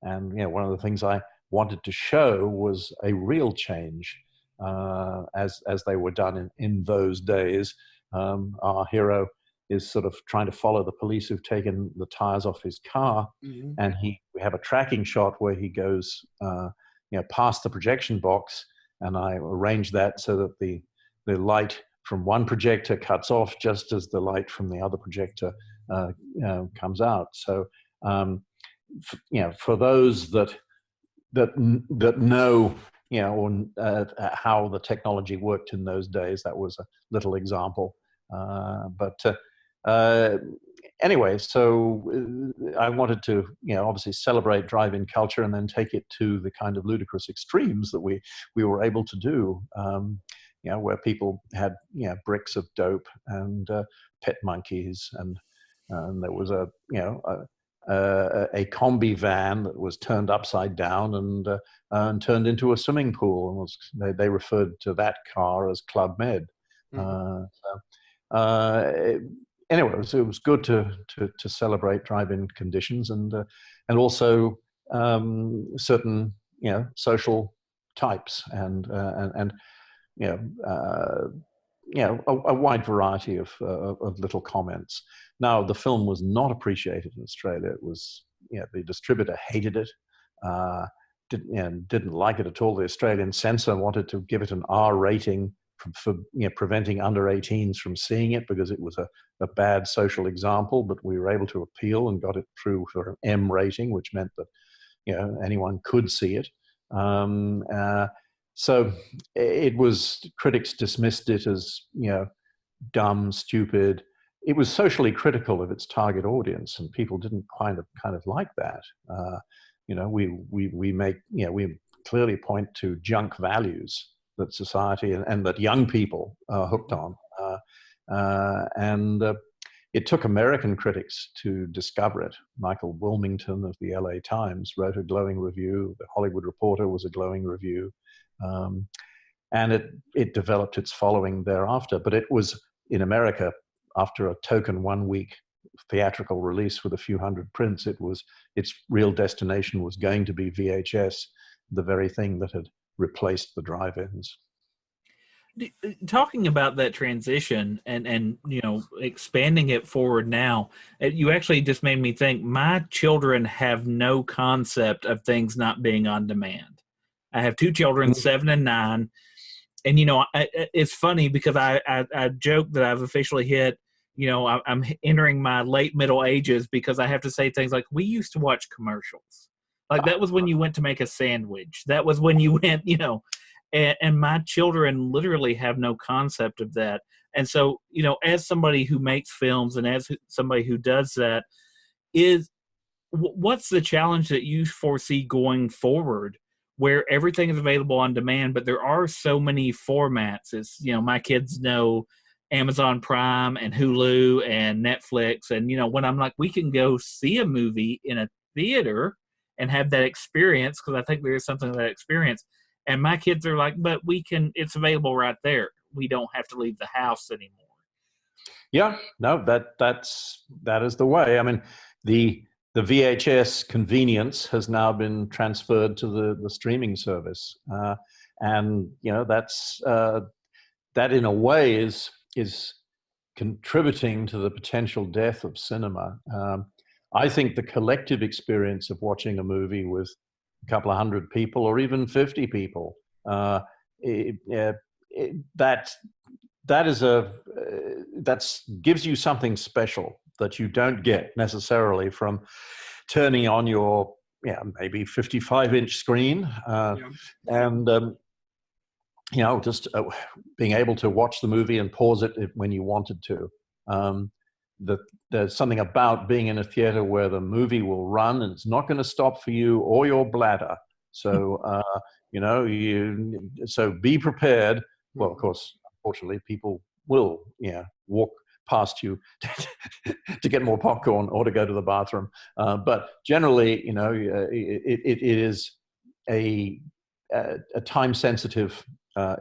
And one of the things I wanted to show was a real change as they were done in those days. Our hero is sort of trying to follow the police who've taken the tires off his car, and we have a tracking shot where he goes past the projection box, and I arranged that so that the light from one projector cuts off just as the light from the other projector comes out. So for those that know how the technology worked in those days, that was a little example. Anyway, so I wanted to, obviously celebrate drive-in culture and then take it to the kind of ludicrous extremes that we were able to do, where people had, bricks of dope and pet monkeys, and there was a combi van that was turned upside down and turned into a swimming pool, and they referred to that car as Club Med. Anyway, it was good to celebrate drive-in conditions and also certain social types and a wide variety of little comments. Now, the film was not appreciated in Australia. It was the distributor hated it, didn't like it at all. The Australian censor wanted to give it an R rating for preventing under 18s from seeing it because it was a bad social example, but we were able to appeal and got it through for an M rating, which meant that anyone could see it. So it was, critics dismissed it as dumb, stupid. It was socially critical of its target audience, and people didn't kind of like that. We clearly point to junk values that society and that young people are hooked on. And it took American critics to discover it. Michael Wilmington of the LA Times wrote a glowing review. The Hollywood Reporter was a glowing review. And it developed its following thereafter. But it was in America, after a token 1 week theatrical release with a few hundred prints, its real destination was going to be VHS, the very thing that had replaced the drive-ins. Talking about that transition and expanding it forward now, you actually just made me think my children have no concept of things not being on demand. I have two children, 7 and 9, and it's funny because I joke that I've officially hit, I'm entering my late middle ages because I have to say things like, we used to watch commercials. Like that was when you went to make a sandwich. That was when you went, and my children literally have no concept of that. And so, as somebody who makes films and as somebody who does that, what's the challenge that you foresee going forward where everything is available on demand, but there are so many formats? It's, my kids know Amazon Prime and Hulu and Netflix. And, when I'm like, we can go see a movie in a theater and have that experience, because I think there is something to that experience. And my kids are like, but it's available right there. We don't have to leave the house anymore. Yeah, no, that is the way. I mean, the VHS convenience has now been transferred to the streaming service. And, that in a way is contributing to the potential death of cinema. I think the collective experience of watching a movie with a couple of hundred people or even 50 people, that gives you something special that you don't get necessarily from turning on your maybe 55-inch screen and just being able to watch the movie and pause it when you wanted to. There's something about being in a theater where the movie will run and it's not going to stop for you or your bladder. So, so be prepared. Well, of course, unfortunately, people will, walk past you to get more popcorn or to go to the bathroom. But generally, it is a time-sensitive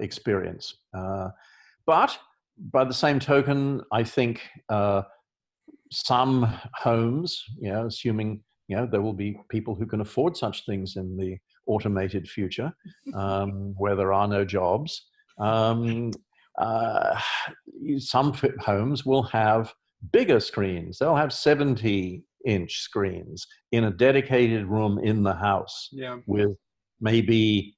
experience. But by the same token, I think some homes, assuming there will be people who can afford such things in the automated future, where there are no jobs. Some homes will have bigger screens. They'll have 70-inch screens in a dedicated room in the house, with maybe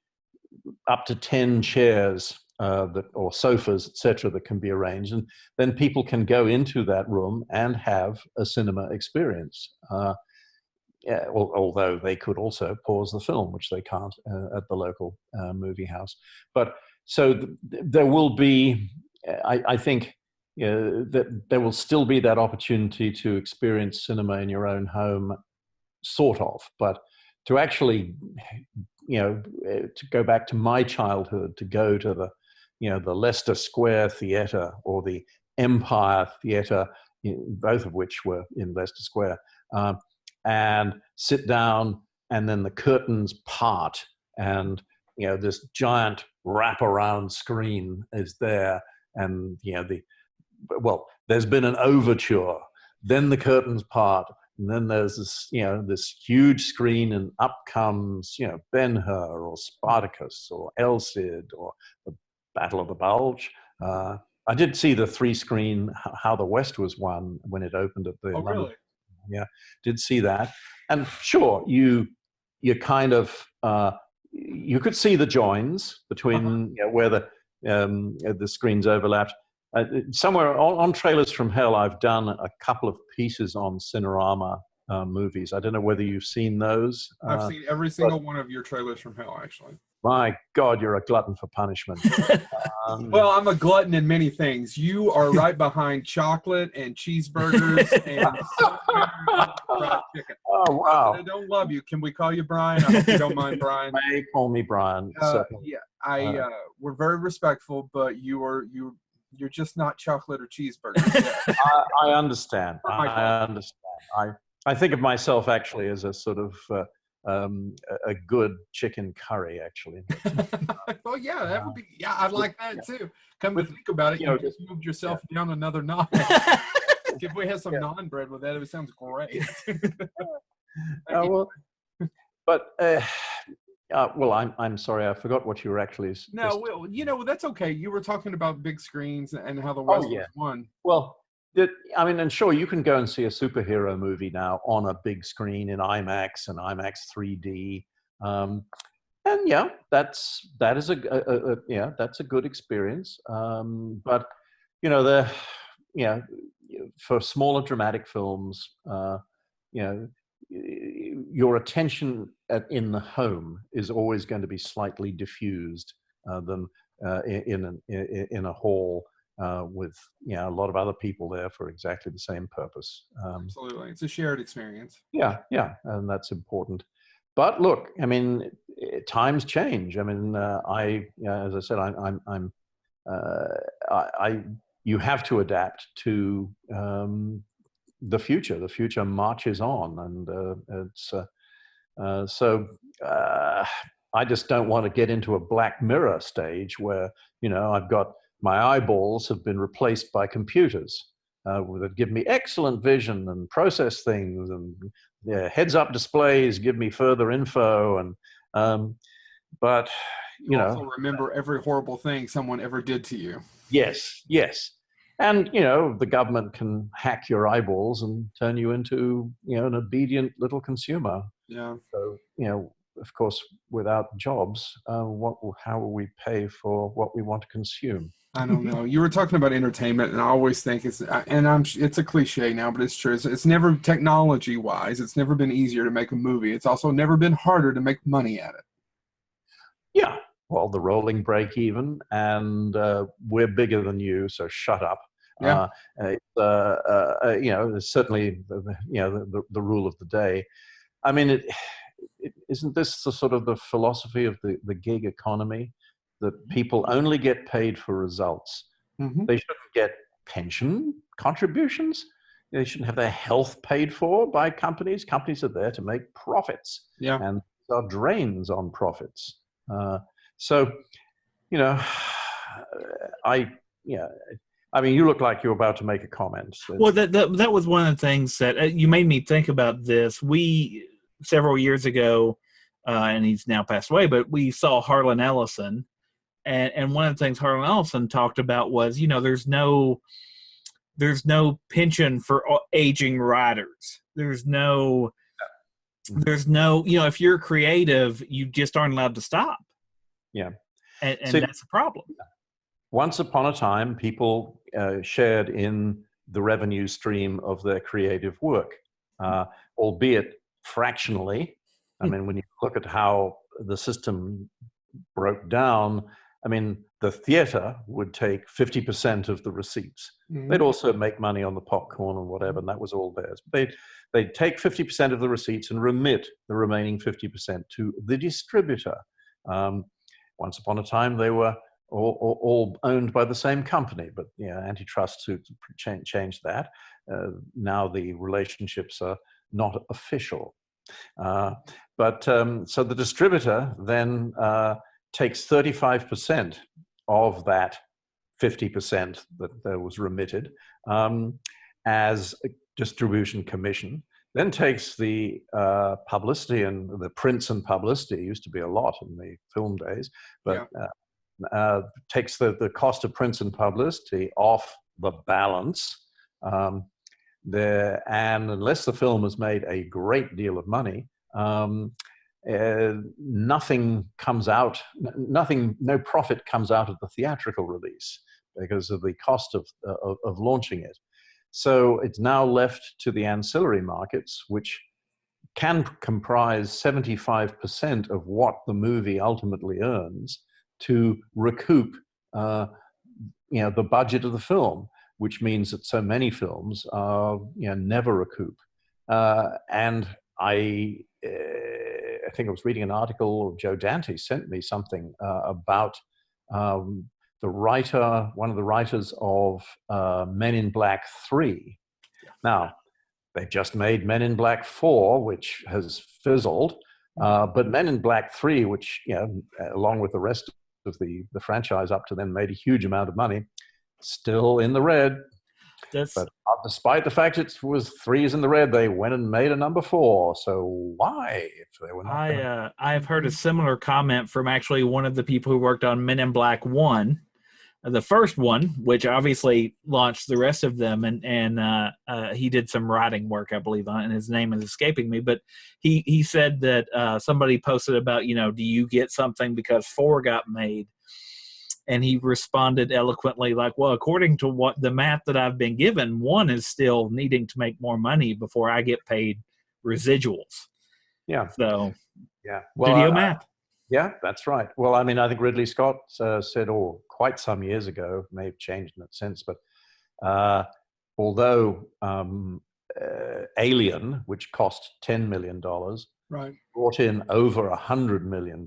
up to 10 chairs or sofas, etc., that can be arranged. And then people can go into that room and have a cinema experience. Although they could also pause the film, which they can't at the local movie house. But so there will be, I think, that there will still be that opportunity to experience cinema in your own home, sort of. But to actually, to go back to my childhood, to go to the Leicester Square Theatre or the Empire Theatre, both of which were in Leicester Square, and sit down, and then the curtains part, and this giant wraparound screen is there, and there's been an overture, then the curtains part, and then there's this huge screen, and up comes Ben-Hur or Spartacus or El Cid or the Battle of the Bulge. I did see the 3-screen How the West Was Won when it opened at the London. Really? Yeah, did see that. And sure, you kind of you could see the joins between where the screens overlapped. Somewhere on Trailers from Hell, I've done a couple of pieces on Cinerama movies. I don't know whether you've seen those. I've seen every single one of your Trailers from Hell, actually. My God, you're a glutton for punishment. Well, I'm a glutton in many things. You are right behind chocolate and cheeseburgers and fried chicken. Oh, wow. I don't love you. Can we call you Brian? I hope you don't mind, Brian. You may call me Brian. We're very respectful, but you're just not chocolate or cheeseburgers. I understand. I understand. I think of myself actually as a sort of a good chicken curry, actually. Well, yeah, that would be. Yeah, I'd like that too. Come to think about it, you just moved yourself down another notch. If we had some naan bread with that, it sounds great. I'm sorry, I forgot what you were actually. No, well, that's okay. You were talking about big screens and how the West was won. Well, and sure, you can go and see a superhero movie now on a big screen in IMAX and IMAX 3D, and that is that's a good experience. But for smaller dramatic films, your attention in the home is always going to be slightly diffused than in a hall with a lot of other people there for exactly the same purpose. Absolutely, it's a shared experience. Yeah, and that's important. But look, I mean, times change. I mean, as I said, you have to adapt to the future. The future marches on, and I just don't want to get into a Black Mirror stage where I've got my eyeballs have been replaced by computers that give me excellent vision and process things, and heads-up displays give me further info, and but also remember every horrible thing someone ever did to you. Yes. And, the government can hack your eyeballs and turn you into, an obedient little consumer. Yeah. So, of course, without jobs, how will we pay for what we want to consume? I don't know. You were talking about entertainment, and I always think it's a cliche now, but it's true. It's never, technology-wise, it's never been easier to make a movie. It's also never been harder to make money at it. Yeah. Well, the rolling break even, and we're bigger than you, so shut up. Yeah. It's certainly the rule of the day. I mean, isn't this the sort of the philosophy of the gig economy, that people only get paid for results? Mm-hmm. They shouldn't get pension contributions. They shouldn't have their health paid for by companies. Companies are there to make profits. Yeah. And are drains on profits. So, you know, yeah. I mean, you look like you're about to make a comment. Well, that was one of the things that you made me think about this. We, several years ago, and he's now passed away, but we saw Harlan Ellison. And one of the things Harlan Ellison talked about was, there's no pension for aging writers. There's no, if you're creative, you just aren't allowed to stop. Yeah. And that's a problem. Once upon a time, people shared in the revenue stream of their creative work, albeit fractionally. I mean, when you look at how the system broke down, I mean, the theater would take 50% of the receipts. Mm-hmm. They'd also make money on the popcorn and whatever, and that was all theirs. They'd take 50% of the receipts and remit the remaining 50% to the distributor. Once upon a time, they were all owned by the same company, but antitrust suits changed that. Now the relationships are not official. So the distributor then takes 35% of that 50% that was remitted as a distribution commission, then takes the publicity and the prints and publicity, used to be a lot in the film days, but takes the cost of prints and publicity off the balance. And unless the film has made a great deal of money, nothing comes out, no profit comes out of the theatrical release because of the cost of launching it. So it's now left to the ancillary markets, which can comprise 75% of what the movie ultimately earns, to recoup the budget of the film, which means that so many films never recoup. And I think I was reading an article, Joe Dante sent me something about the writer, one of the writers of Men in Black 3. Now, they just made Men in Black 4, which has fizzled, but Men in Black 3, which, along with the rest of the franchise up to then made a huge amount of money, still in the red. But despite the fact it was 3 is in the red, they went and made a number 4. So why, if they were not? I've heard a similar comment from actually one of the people who worked on Men in Black 1, the first one, which obviously launched the rest of them, and he did some writing work, I believe, on it, and his name is escaping me. But he said that somebody posted about, do you get something because 4 got made? And he responded eloquently, like, well, according to what the math that I've been given, 1 is still needing to make more money before I get paid residuals. Yeah. So, yeah. Well, math. Yeah, that's right. Well, I mean, I think Ridley Scott said, quite some years ago, may have changed in that sense, but although Alien, which cost $10 million, brought in over $100 million,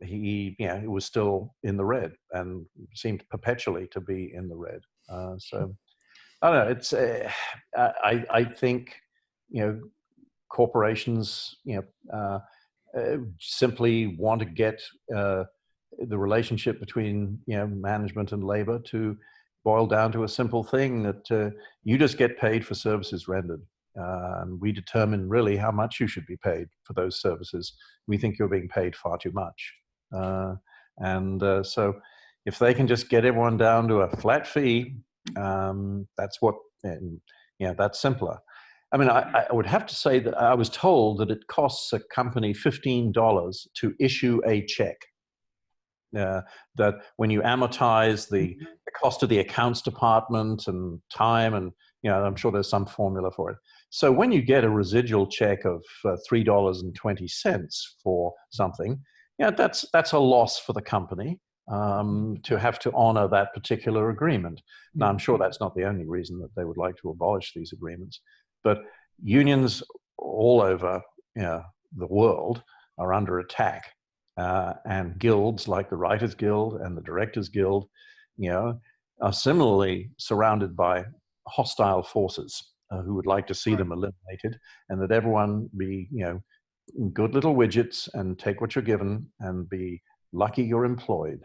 he was still in the red and seemed perpetually to be in the red. So I don't know. It's I think corporations simply want to get the relationship between management and labor to boil down to a simple thing that you just get paid for services rendered. And we determine really how much you should be paid for those services. We think you're being paid far too much. So if they can just get everyone down to a flat fee, that's simpler. I mean, I would have to say that I was told that it costs a company $15 to issue a check. That when you amortize the cost of the accounts department and time, and I'm sure there's some formula for it. So when you get a residual check of $3.20 for something, that's a loss for the company to have to honor that particular agreement. Now, I'm sure that's not the only reason that they would like to abolish these agreements, but unions all over the world are under attack. And guilds like the Writers Guild and the Directors Guild, are similarly surrounded by hostile forces who would like to see them eliminated, and that everyone be, good little widgets and take what you're given and be lucky you're employed.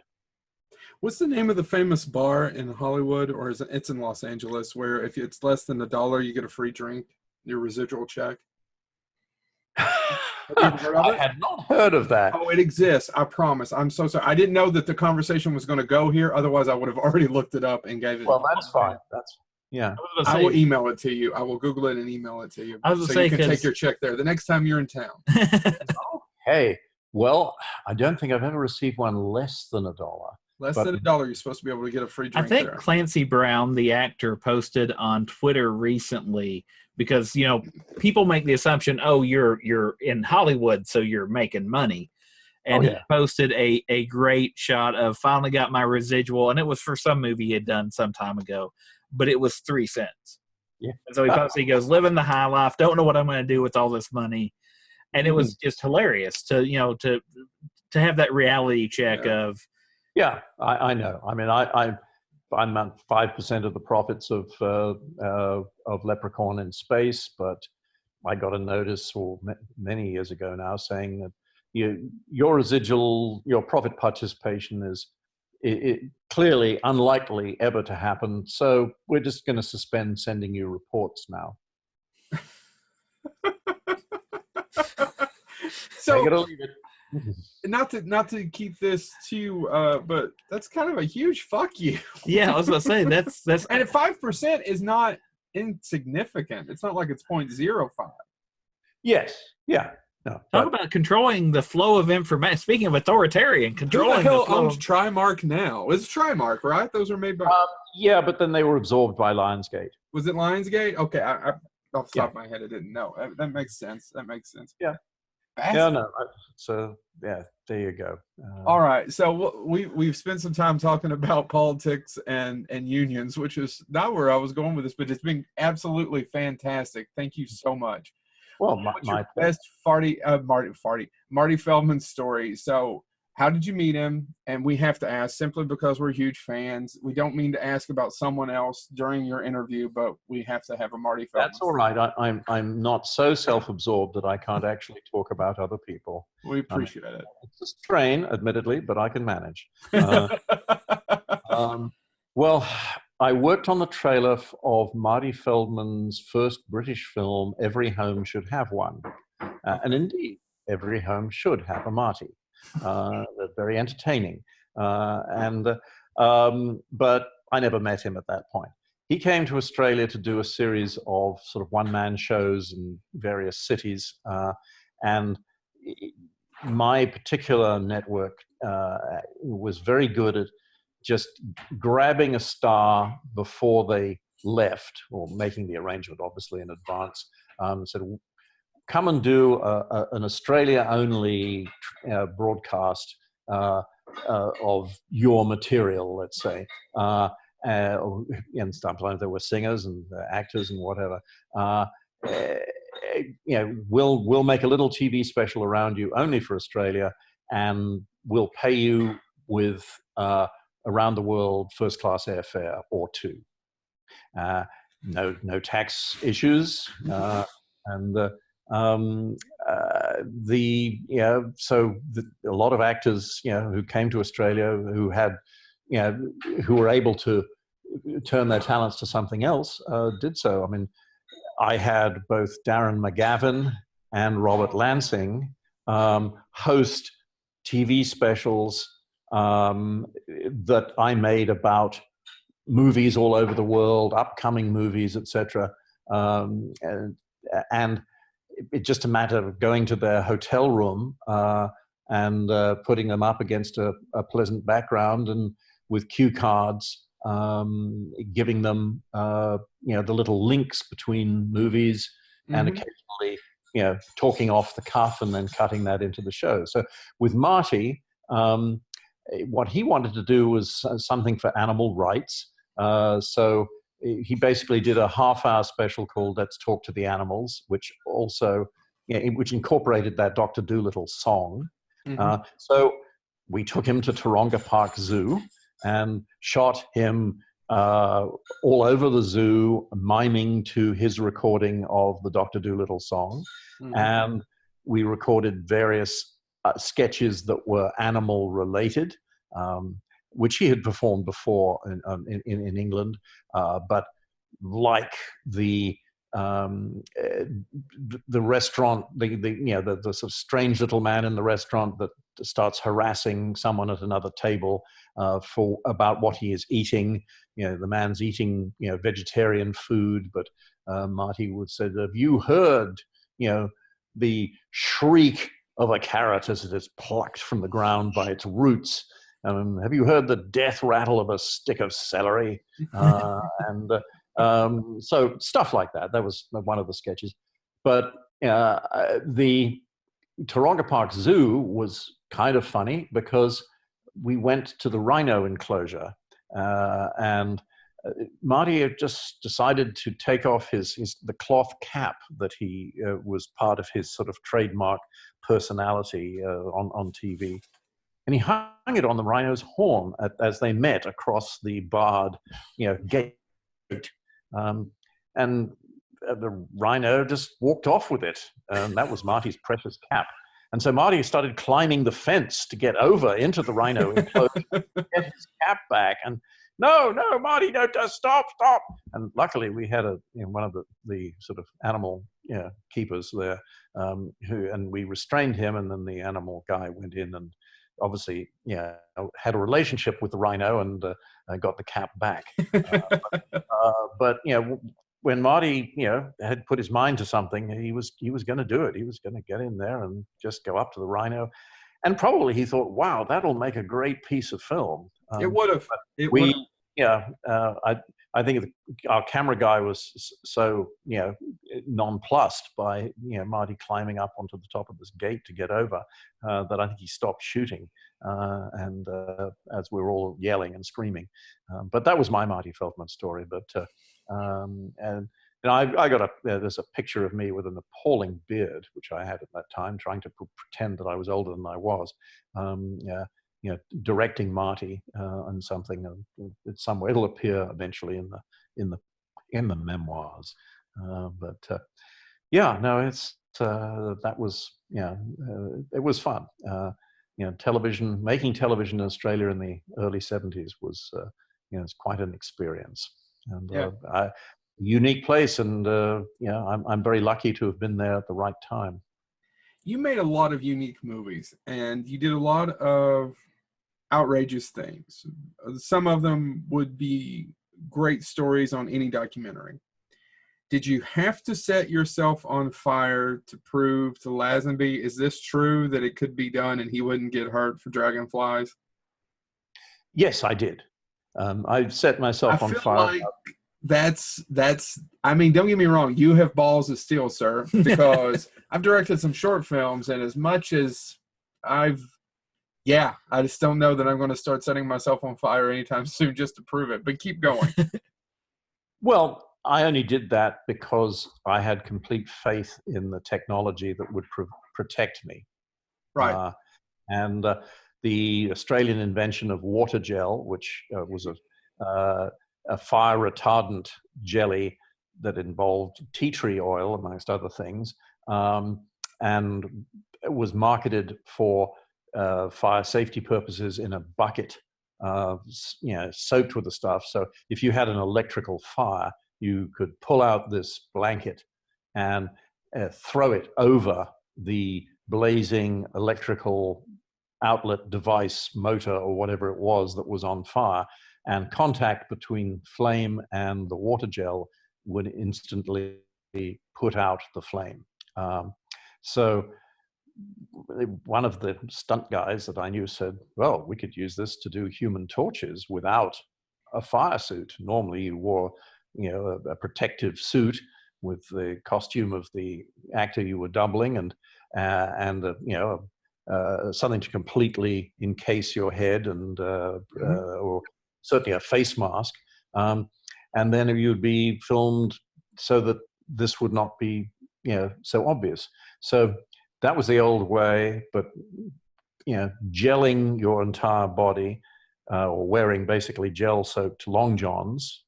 What's the name of the famous bar in Hollywood, or is it's in Los Angeles, where if it's less than $1, you get a free drink, your residual check? Have you ever heard of I it? had not heard of that. Oh, it exists. I promise. I'm so sorry. I didn't know that the conversation was going to go here. Otherwise, I would have already looked it up and gave it. Well, that's fine. Yeah. I will email it to you. I will Google it and email it to you. I was gonna so say, you can take your check there the next time you're in town. Hey, well, I don't think I've ever received one less than $1. Less than $1, you're supposed to be able to get a free drink. I think there. Clancy Brown, the actor, posted on Twitter recently because people make the assumption, oh, you're in Hollywood, so you're making money, and he posted a great shot of finally got my residual, and it was for some movie he had done some time ago, but it was 3 cents. Yeah. And so he posted, he goes, living the high life, don't know what I'm going to do with all this money, and it was just hilarious to have that reality check of. Yeah, I know. I mean, I'm at 5% of the profits of Leprechaun in Space, but I got a notice many years ago now saying that your residual, your profit participation is clearly unlikely ever to happen. So we're just going to suspend sending you reports now. So I gotta leave it. Not to keep this too, but that's kind of a huge fuck you. Yeah, I was gonna say that's and at 5% is not insignificant. It's not like it's 0.05. Yes. Yeah. No. Talk about controlling the flow of information. Speaking of authoritarian, Who controlling the hell the flow. owns Trimark now? It's Trimark, right? Those are made by. Yeah, but then they were absorbed by Lionsgate. Was it Lionsgate? Okay, I off the top of my head, I didn't know. That makes sense. Yeah. That's Yeah, no. So yeah, there you go. all right. So we've spent some time talking about politics and unions, which is not where I was going with this, but it's been absolutely fantastic. Thank you so much. Well, What's my your best Marty Feldman story? So how did you meet him? And we have to ask simply because we're huge fans. We don't mean to ask about someone else during your interview, but we have to have a Marty Feldman. That's all right. I'm not so self-absorbed that I can't actually talk about other people. We appreciate it. It's a strain, admittedly, but I can manage. Well, I worked on the trailer of Marty Feldman's first British film, Every Home Should Have One. And indeed, every home should have a Marty. They're very entertaining. But I never met him at that point. He came to Australia to do a series of sort of one-man shows in various cities. And my particular network was very good at just grabbing a star before they left, or making the arrangement, obviously, in advance. Said, come and do an Australia-only broadcast of your material, let's say. And sometimes there were singers and actors and whatever. We'll make a little TV special around you only for Australia, and we'll pay you with around the world first-class airfare or two. No tax issues, so a lot of actors, who came to Australia, who were able to turn their talents to something else, did so. I mean, I had both Darren McGavin and Robert Lansing host TV specials that I made about movies all over the world, upcoming movies, etc. And it's just a matter of going to their hotel room and putting them up against a pleasant background and with cue cards, giving them the little links between movies, and occasionally talking off the cuff and then cutting that into the show. So with Marty, what he wanted to do was something for animal rights. So he basically did a half-hour special called "Let's Talk to the Animals," which also, which incorporated that Dr. Dolittle song. So we took him to Taronga Park Zoo and shot him all over the zoo, miming to his recording of the Dr. Dolittle song. And we recorded various sketches that were animal related, which he had performed before in England, but like the restaurant, the sort of strange little man in the restaurant that starts harassing someone at another table about what he is eating. The man's eating vegetarian food, but Marty would say, "Have you heard the shriek of a carrot as it is plucked from the ground by its roots? Have you heard the death rattle of a stick of celery?" So stuff like that. That was one of the sketches. But the Taronga Park Zoo was kind of funny because we went to the rhino enclosure, and Marty had just decided to take off the cloth cap that he was part of his sort of trademark personality on TV. And he hung it on the rhino's horn as they met across the barred, gate. And the rhino just walked off with it. That was Marty's precious cap. And so Marty started climbing the fence to get over into the rhino enclosure, get his cap back. And no, Marty, no, stop. And luckily we had one of the sort of animal keepers there, and we restrained him, and then the animal guy went in and obviously had a relationship with the rhino and got the cap back. But when Marty had put his mind to something, he was going to do it. He was going to get in there and just go up to the rhino, and probably he thought, wow, that'll make a great piece of film. It would have. I think our camera guy was so nonplussed by Marty climbing up onto the top of this gate to get over that I think he stopped shooting, and as we were all yelling and screaming. But that was my Marty Feldman story. But and I got there's a picture of me with an appalling beard, which I had at that time, trying to pretend that I was older than I was. Directing Marty on something somewhere. It'll appear eventually in the memoirs. That was it was fun. Television, making television in Australia in the early 70s was it's quite an experience, and a unique place, and I'm very lucky to have been there at the right time. You made a lot of unique movies, and you did a lot of outrageous things. Some of them would be great stories on any documentary. Did you have to set yourself on fire to prove to Lazenby, is this true, that it could be done and he wouldn't get hurt for dragonflies? Yes, I did. I set myself on fire. Like that's I mean, don't get me wrong, you have balls of steel, sir, because I've directed some short films, and as much as I just don't know that I'm going to start setting myself on fire anytime soon just to prove it, but keep going. Well, I only did that because I had complete faith in the technology that would protect me. Right. And the Australian invention of water gel, which was a fire retardant jelly that involved tea tree oil, amongst other things, and it was marketed for fire safety purposes in a bucket, soaked with the stuff. So if you had an electrical fire, you could pull out this blanket and throw it over the blazing electrical outlet device, motor, or whatever it was that was on fire, and contact between flame and the water gel would instantly put out the flame. So one of the stunt guys that I knew said, well, we could use this to do human torches without a fire suit. Normally you wore a protective suit with the costume of the actor you were doubling, and something to completely encase your head, and or certainly a face mask, and then you'd be filmed so that this would not be so obvious. So that was the old way, but gelling your entire body, or wearing basically gel-soaked long johns,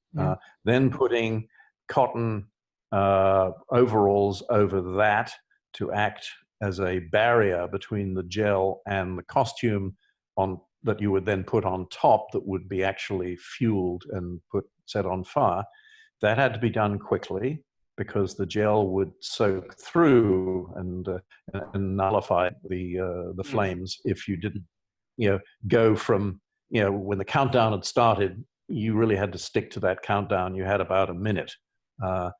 then putting cotton overalls over that to act as a barrier between the gel and the costume that you would then put on top that would be actually fueled and set on fire. That had to be done quickly because the gel would soak through and nullify the flames if you didn't, go from, when the countdown had started, you really had to stick to that countdown. You had about a minute right.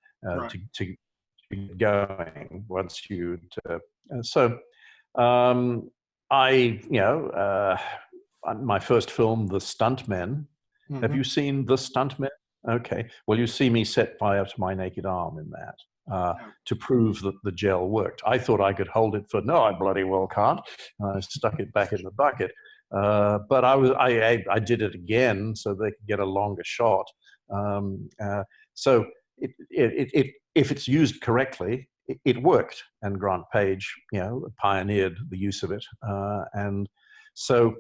to get going once you'd. My first film, The Stuntmen. Mm-hmm. Have you seen The Stuntmen? Okay. Well, you see me set fire to my naked arm in that to prove that the gel worked. I thought I could hold it for, no, I bloody well can't. I stuck it back in the bucket. But I did it again so they could get a longer shot. So if it's used correctly, it worked. And Grant Page, pioneered the use of it. And so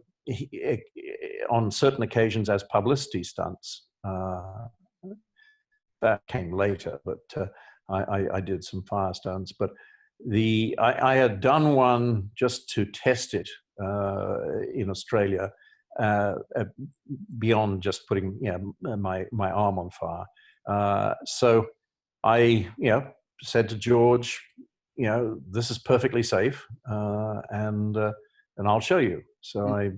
on certain occasions as publicity stunts, that came later, but I did some fire stunts. But I had done one just to test it in Australia, beyond just putting my arm on fire. So I said to George, this is perfectly safe, and I'll show you. So I,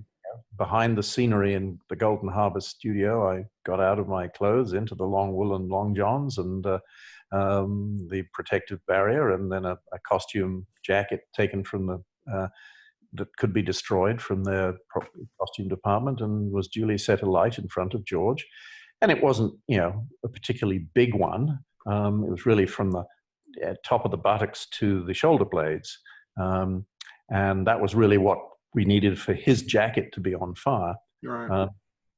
behind the scenery in the Golden Harbour studio, I got out of my clothes into the long woolen long johns and the protective barrier, and then a costume jacket taken from that could be destroyed from their costume department, and was duly set alight in front of George. And it wasn't, a particularly big one. It was really from the top of the buttocks to the shoulder blades. And that was really what we needed for his jacket to be on fire. Right.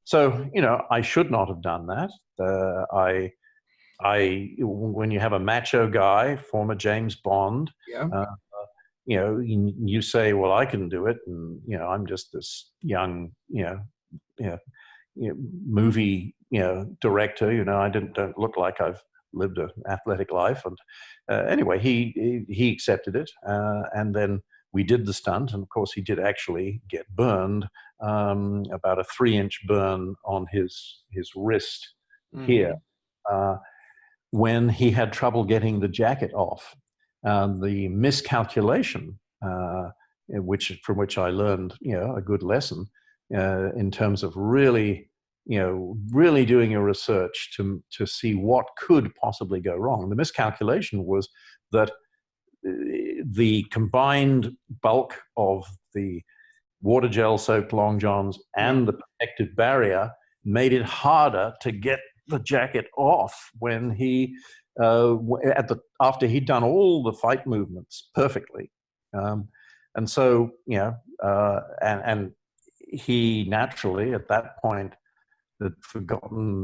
So, I should not have done that. When you have a macho guy, former James Bond, you say, well, I can do it. And, I'm just this young, movie, director, I don't look like I've lived an athletic life. And anyway, he accepted it. And then we did the stunt. And of course he did actually get burned, about a 3-inch burn on his wrist here, when he had trouble getting the jacket off. The miscalculation, from which I learned, a good lesson in terms of really doing your research to see what could possibly go wrong. The miscalculation was that the combined bulk of the water gel soaked long johns and the protective barrier made it harder to get the jacket off when he after he'd done all the fight movements perfectly, and so and he naturally at that point had forgotten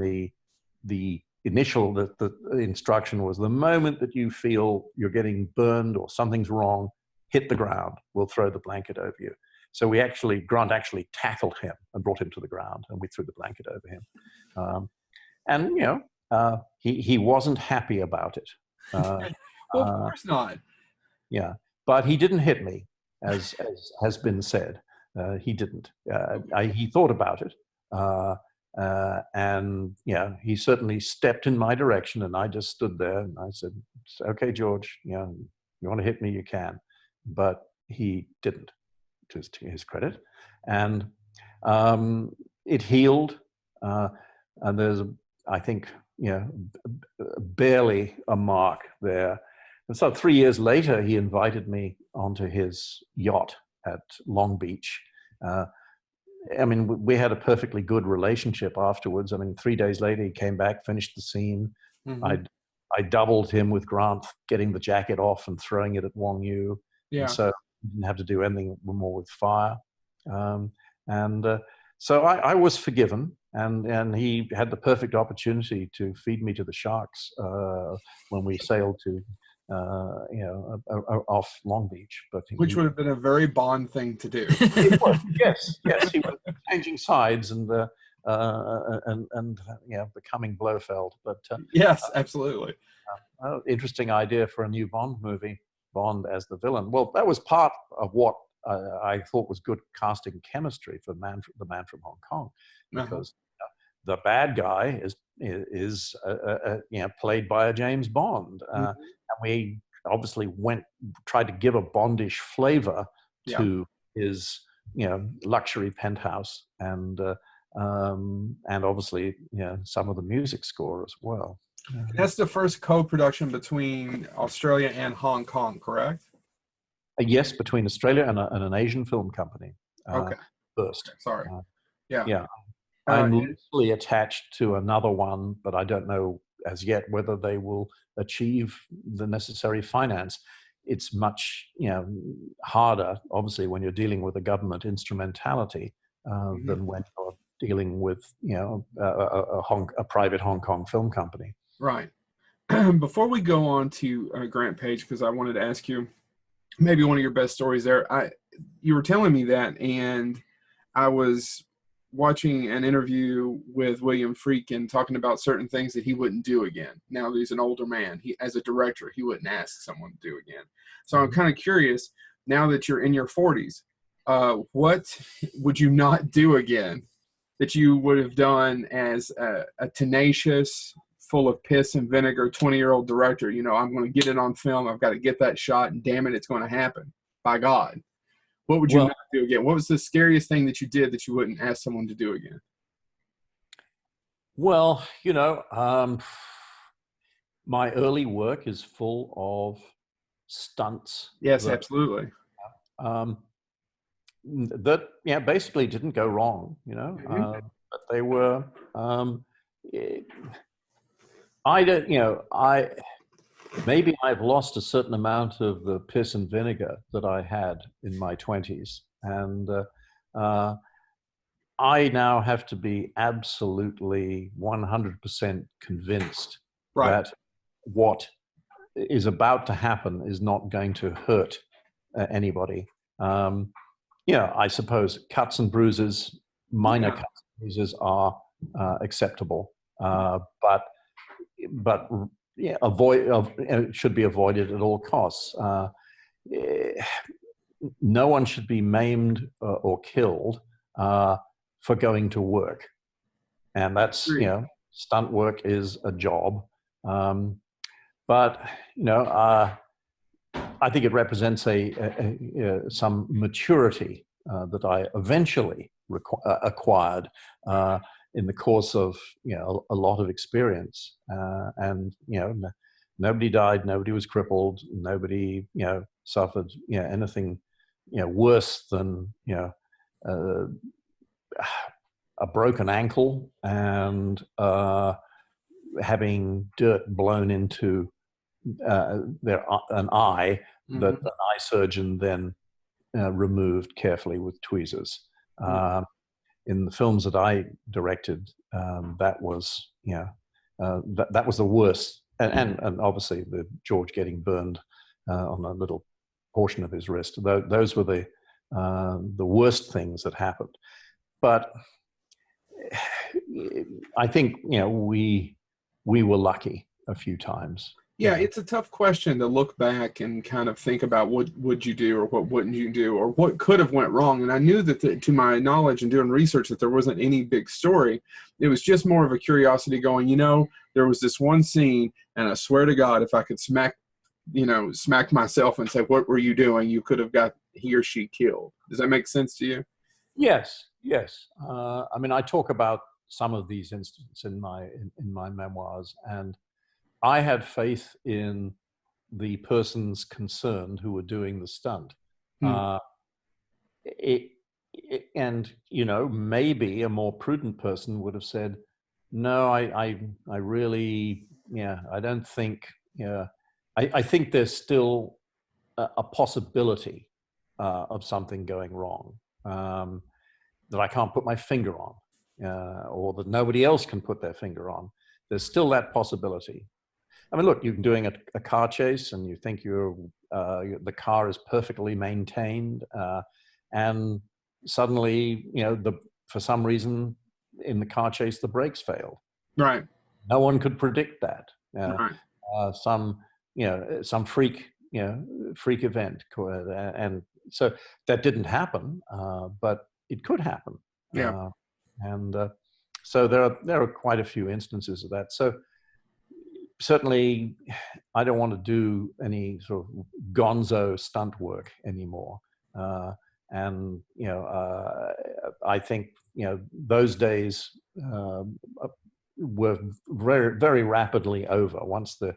the initial the instruction was, the moment that you feel you're getting burned or something's wrong, hit the ground, we'll throw the blanket over you. So Grant actually tackled him and brought him to the ground, and we threw the blanket over him. And he wasn't happy about it. Well, of course not. Yeah, but he didn't hit me, as has been said. He didn't. He thought about it, and he certainly stepped in my direction, and I just stood there and I said, "Okay, George, you want to hit me, you can," but he didn't, to his credit, and it healed. And there's, I think, barely a mark there. And so 3 years later, he invited me onto his yacht at Long Beach. We had a perfectly good relationship afterwards. 3 days later, he came back, finished the scene. Mm-hmm. I doubled him with Grant getting the jacket off and throwing it at Wong Yu. Yeah. And so he didn't have to do anything more with fire. So I was forgiven. And he had the perfect opportunity to feed me to the sharks when we sailed to, off Long Beach. Which would have been a very Bond thing to do. It was, yes. He was changing sides and becoming Blofeld. But yes, absolutely. Interesting idea for a new Bond movie. Bond as the villain. Well, that was part of what I thought was good casting chemistry for the Man from Hong Kong, because the bad guy is played by a James Bond, and we obviously tried to give a Bondish flavor to his luxury penthouse, and obviously some of the music score as well. That's the first co-production between Australia and Hong Kong, correct? Yes, between Australia and an Asian film company. Okay. First. Okay, sorry. Yeah. Yeah. I'm loosely attached to another one, but I don't know as yet whether they will achieve the necessary finance. It's much harder, obviously, when you're dealing with a government instrumentality than when you're dealing with a private Hong Kong film company. Right. Before we go on to Grant Page, because I wanted to ask you maybe one of your best stories there. You were telling me that, and I was watching an interview with William Friedkin talking about certain things that he wouldn't do again. Now that he's an older man, as a director, he wouldn't ask someone to do again. So I'm kind of curious, now that you're in your 40s, what would you not do again that you would have done as a tenacious, full of piss and vinegar 20-year-old director? I'm going to get it on film. I've got to get that shot, and damn it, it's going to happen. By God. What would you not do again? What was the scariest thing that you did that you wouldn't ask someone to do again? Well, my early work is full of stunts. Yes, absolutely. That basically didn't go wrong, but they were. Maybe I've lost a certain amount of the piss and vinegar that I had in my 20s. And I now have to be absolutely 100% convinced that what is about to happen is not going to hurt anybody. I suppose cuts and bruises, minor cuts and bruises are acceptable, but should be avoided at all costs. No one should be maimed or killed for going to work, and that's stunt work is a job. But I think it represents some maturity that I eventually acquired in the course of a lot of experience, and nobody died, nobody was crippled, nobody suffered anything worse than a broken ankle and having dirt blown into an eye that an eye surgeon then removed carefully with tweezers. In the films that I directed, that was that was the worst, and obviously the George getting burned on a little portion of his wrist. Those were the worst things that happened. But I think we were lucky a few times. Yeah, it's a tough question to look back and kind of think about what would you do or what wouldn't you do or what could have went wrong. And I knew that to my knowledge and doing research that there wasn't any big story. It was just more of a curiosity going, there was this one scene, and I swear to God, if I could smack myself and say, what were you doing? You could have got he or she killed. Does that make sense to you? Yes. I mean, I talk about some of these instances in my memoirs, and I had faith in the persons concerned who were doing the stunt. Maybe a more prudent person would have said, no, I really, I don't think, I think there's still a possibility of something going wrong that I can't put my finger on, or that nobody else can put their finger on. There's still that possibility. I mean, look, you're doing a car chase and you think the car is perfectly maintained, and suddenly, for some reason in the car chase, the brakes failed. Right. No one could predict that. Right. Some freak freak event, and so that didn't happen, but it could happen. Yeah. And so there are quite a few instances of that. So certainly, I don't want to do any sort of gonzo stunt work anymore. And I think those days were very, very rapidly over. Once the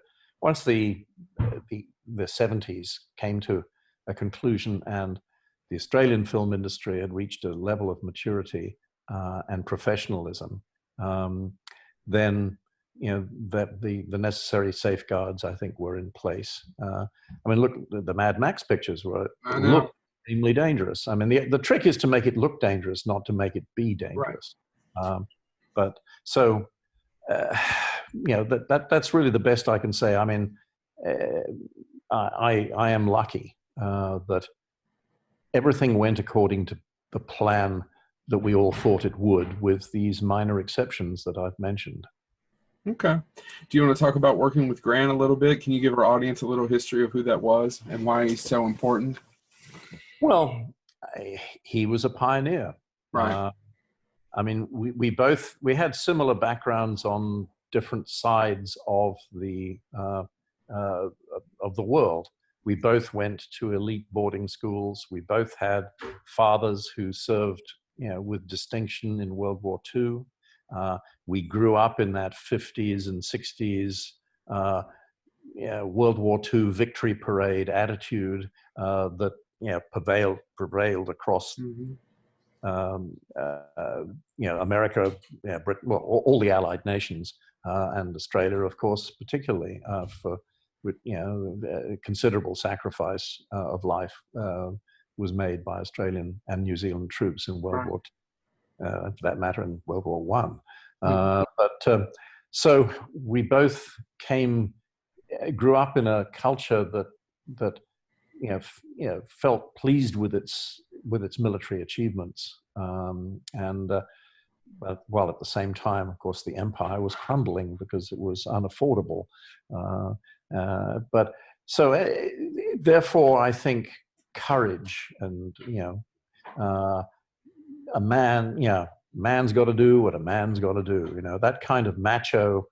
70s came to a conclusion, and the Australian film industry had reached a level of maturity and professionalism, then that the necessary safeguards, I think, were in place. I mean, look, the Mad Max pictures look extremely dangerous. I mean, the trick is to make it look dangerous, not to make it be dangerous. Right. But so, that's really the best I can say. I mean, I am lucky that everything went according to the plan that we all thought it would, with these minor exceptions that I've mentioned. Okay. Do you want to talk about working with Grant a little bit? Can you give our audience a little history of who that was and why he's so important? Well, he was a pioneer. Right. I mean, we had similar backgrounds on different sides of the world. We both went to elite boarding schools. We both had fathers who served, with distinction in World War II. We grew up in that 50s and 60s World War II victory parade attitude that prevailed across America, Britain, well, all the Allied nations, and Australia, of course, particularly for considerable sacrifice of life was made by Australian and New Zealand troops in World War II, for that matter, in World War One. But so we both grew up in a culture that felt pleased with its military achievements, but while at the same time, of course, the empire was crumbling because it was unaffordable. But so therefore, I think courage and a man's got to do what a man's got to do. That kind of macho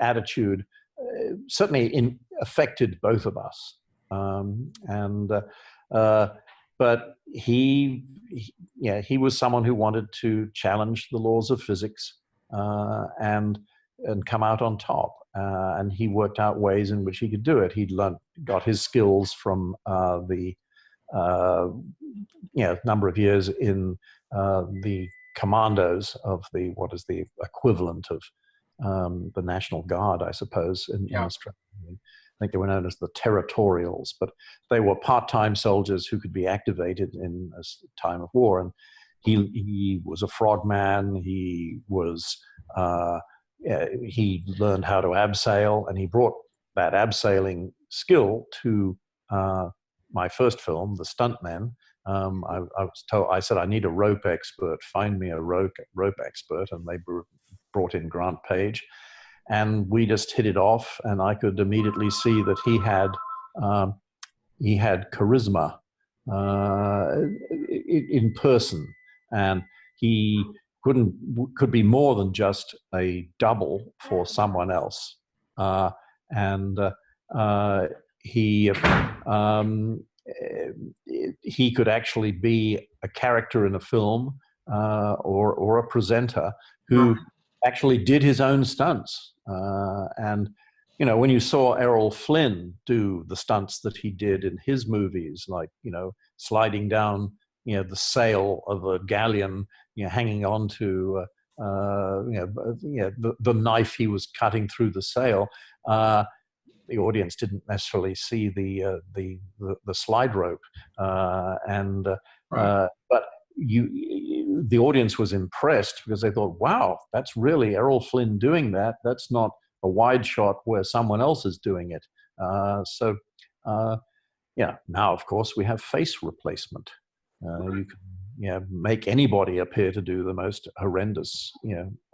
attitude certainly affected both of us. But he was someone who wanted to challenge the laws of physics and come out on top. And he worked out ways in which he could do it. Got his skills from the number of years in the commandos of what is the equivalent of the National Guard, I suppose, in Australia. I think they were known as the Territorials, but they were part-time soldiers who could be activated in a time of war. And he was a frogman. He learned how to abseil, and he brought that abseiling skill to my first film, The Stuntmen. I said, I need a rope expert. Find me a rope expert, and they brought in Grant Page. And we just hit it off, and I could immediately see that he had charisma in person, and he could be more than just a double for someone else. He could actually be a character in a film or a presenter who actually did his own stunts. And when you saw Errol Flynn do the stunts that he did in his movies, like sliding down the sail of a galleon, hanging on to the knife he was cutting through the sail, the audience didn't necessarily see the slide rope, but the audience was impressed because they thought, wow, that's really Errol Flynn doing that. That's not a wide shot where someone else is doing it. Now, of course, we have face replacement. make anybody appear to do the most horrendous,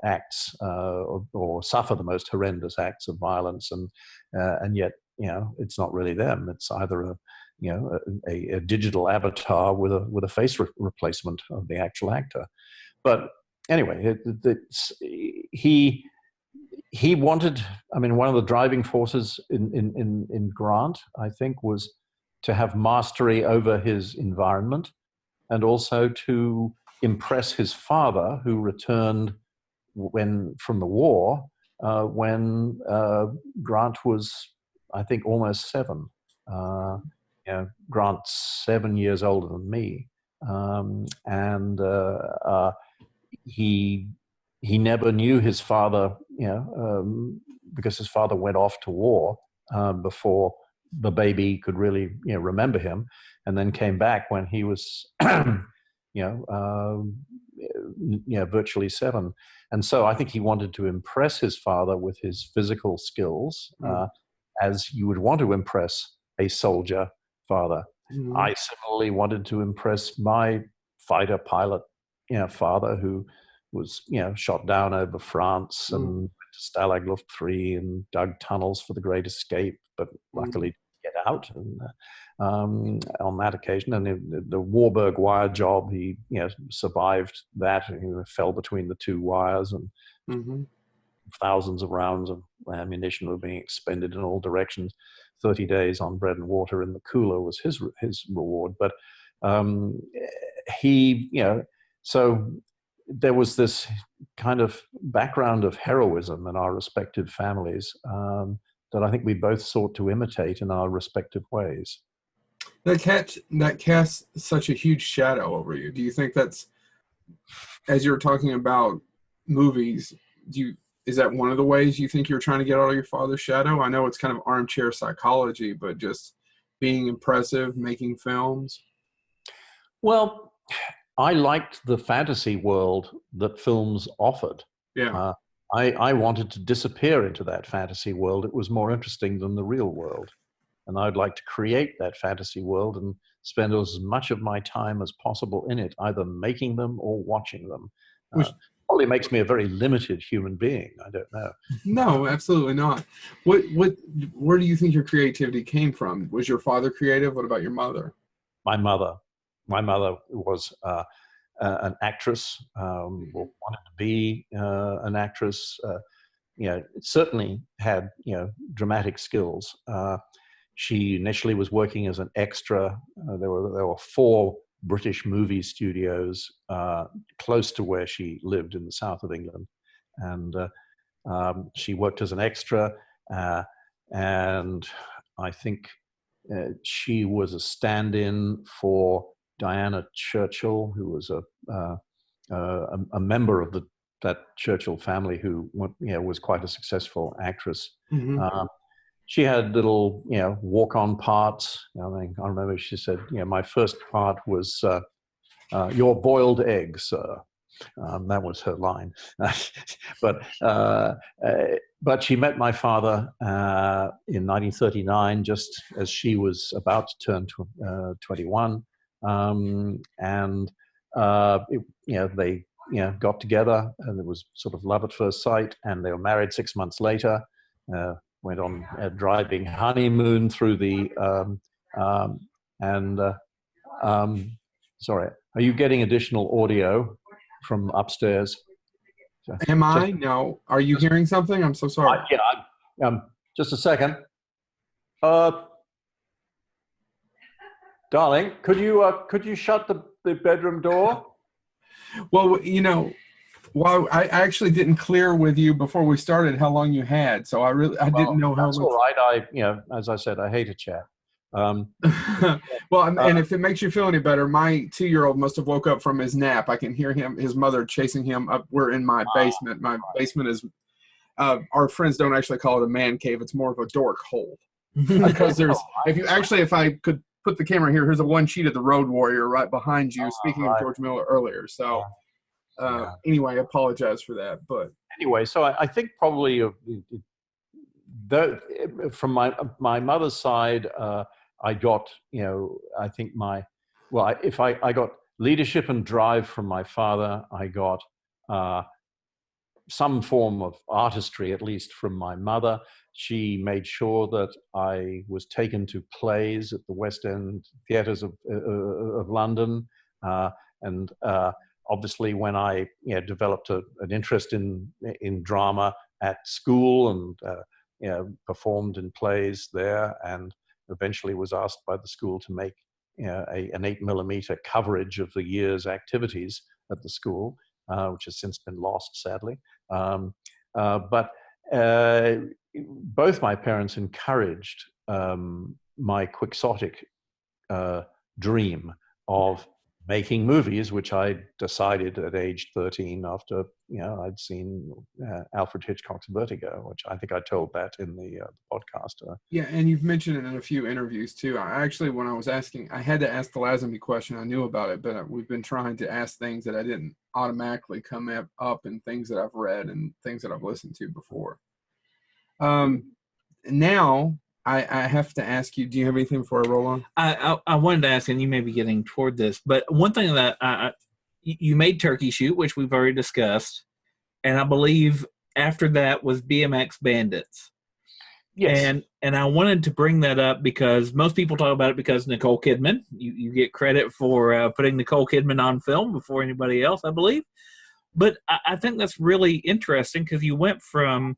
acts or suffer the most horrendous acts of violence, and yet, it's not really them. It's either a digital avatar with a face replacement of the actual actor. But anyway, he wanted. I mean, one of the driving forces in Grant, I think, was to have mastery over his environment, and also to impress his father, who returned from the war when Grant was, I think, almost 7. Grant's 7 years older than me, and he never knew his father, because his father went off to war before the baby could really, remember him, and then came back when he was, virtually 7. And so I think he wanted to impress his father with his physical skills, as you would want to impress a soldier father. I similarly wanted to impress my fighter pilot, father, who was, shot down over France and went to Stalag Luft 3 and dug tunnels for the Great Escape, but luckily get out. And on that occasion, and the Warburg wire job, he survived that. He fell between the 2 wires, and thousands of rounds of ammunition were being expended in all directions. 30 days on bread and water in the cooler was his reward. But so there was this kind of background of heroism in our respective families that I think we both sought to imitate in our respective ways. That casts such a huge shadow over you. Do you think that's, as you're talking about movies, is that one of the ways you think you're trying to get out of your father's shadow? I know it's kind of armchair psychology, but just being impressive, making films. Well, I liked the fantasy world that films offered. Yeah. I wanted to disappear into that fantasy world. It was more interesting than the real world. And I'd like to create that fantasy world and spend as much of my time as possible in it, either making them or watching them. Probably makes me a very limited human being. I don't know. No, absolutely not. Where do you think your creativity came from? Was your father creative? What about your mother? My mother was an actress, wanted to be an actress. Certainly had dramatic skills. She initially was working as an extra. There were 4 British movie studios close to where she lived in the south of England, and she worked as an extra. And I think she was a stand-in for Diana Churchill, who was a member of that Churchill family, who was quite a successful actress. She had little walk-on parts. I remember she said, my first part was your boiled eggs, sir. That was her line. But she met my father in 1939, just as she was about to turn 21. They got together, and it was sort of love at first sight, and they were married 6 months later. Went on a driving honeymoon through the sorry, are you getting additional audio from upstairs? Am I? No. Are you hearing something? I'm so sorry. Just a second. Darling, could you shut the bedroom door? Well, well, I actually didn't clear with you before we started how long you had, so I didn't know how. That's all right. As I said, I hate a chat. Well, and if it makes you feel any better, my 2-year-old must have woke up from his nap. I can hear his mother chasing him up. We're in my basement. My basement is, our friends don't actually call it a man cave. It's more of a dork hole. Because if I could put the camera here, here's a one sheet of the Road Warrior right behind you, speaking of George Miller earlier. So anyway, I apologize for that. But anyway, so I think probably from my mother's side, I got, I think I got leadership and drive from my father. I got some form of artistry, at least, from my mother. She made sure that I was taken to plays at the West End theatres of London. And obviously, when I developed an interest in drama at school and performed in plays there, and eventually was asked by the school to make an 8mm coverage of the year's activities at the school, which has since been lost, sadly. But both my parents encouraged my quixotic dream of making movies, which I decided at age 13 after I'd seen Alfred Hitchcock's Vertigo, which I think I told that in the podcast. Yeah, and you've mentioned it in a few interviews too. I actually, when I was asking, I had to ask the Lazenby question. I knew about it, but we've been trying to ask things that I didn't automatically come up in things that I've read and things that I've listened to before. Now, I have to ask you, do you have anything before I roll on? I wanted to ask, and you may be getting toward this, but one thing that you made Turkey Shoot, which we've already discussed, and I believe after that was BMX Bandits. Yes. And I wanted to bring that up because most people talk about it because Nicole Kidman. You get credit for putting Nicole Kidman on film before anybody else, I believe. But I think that's really interesting because you went from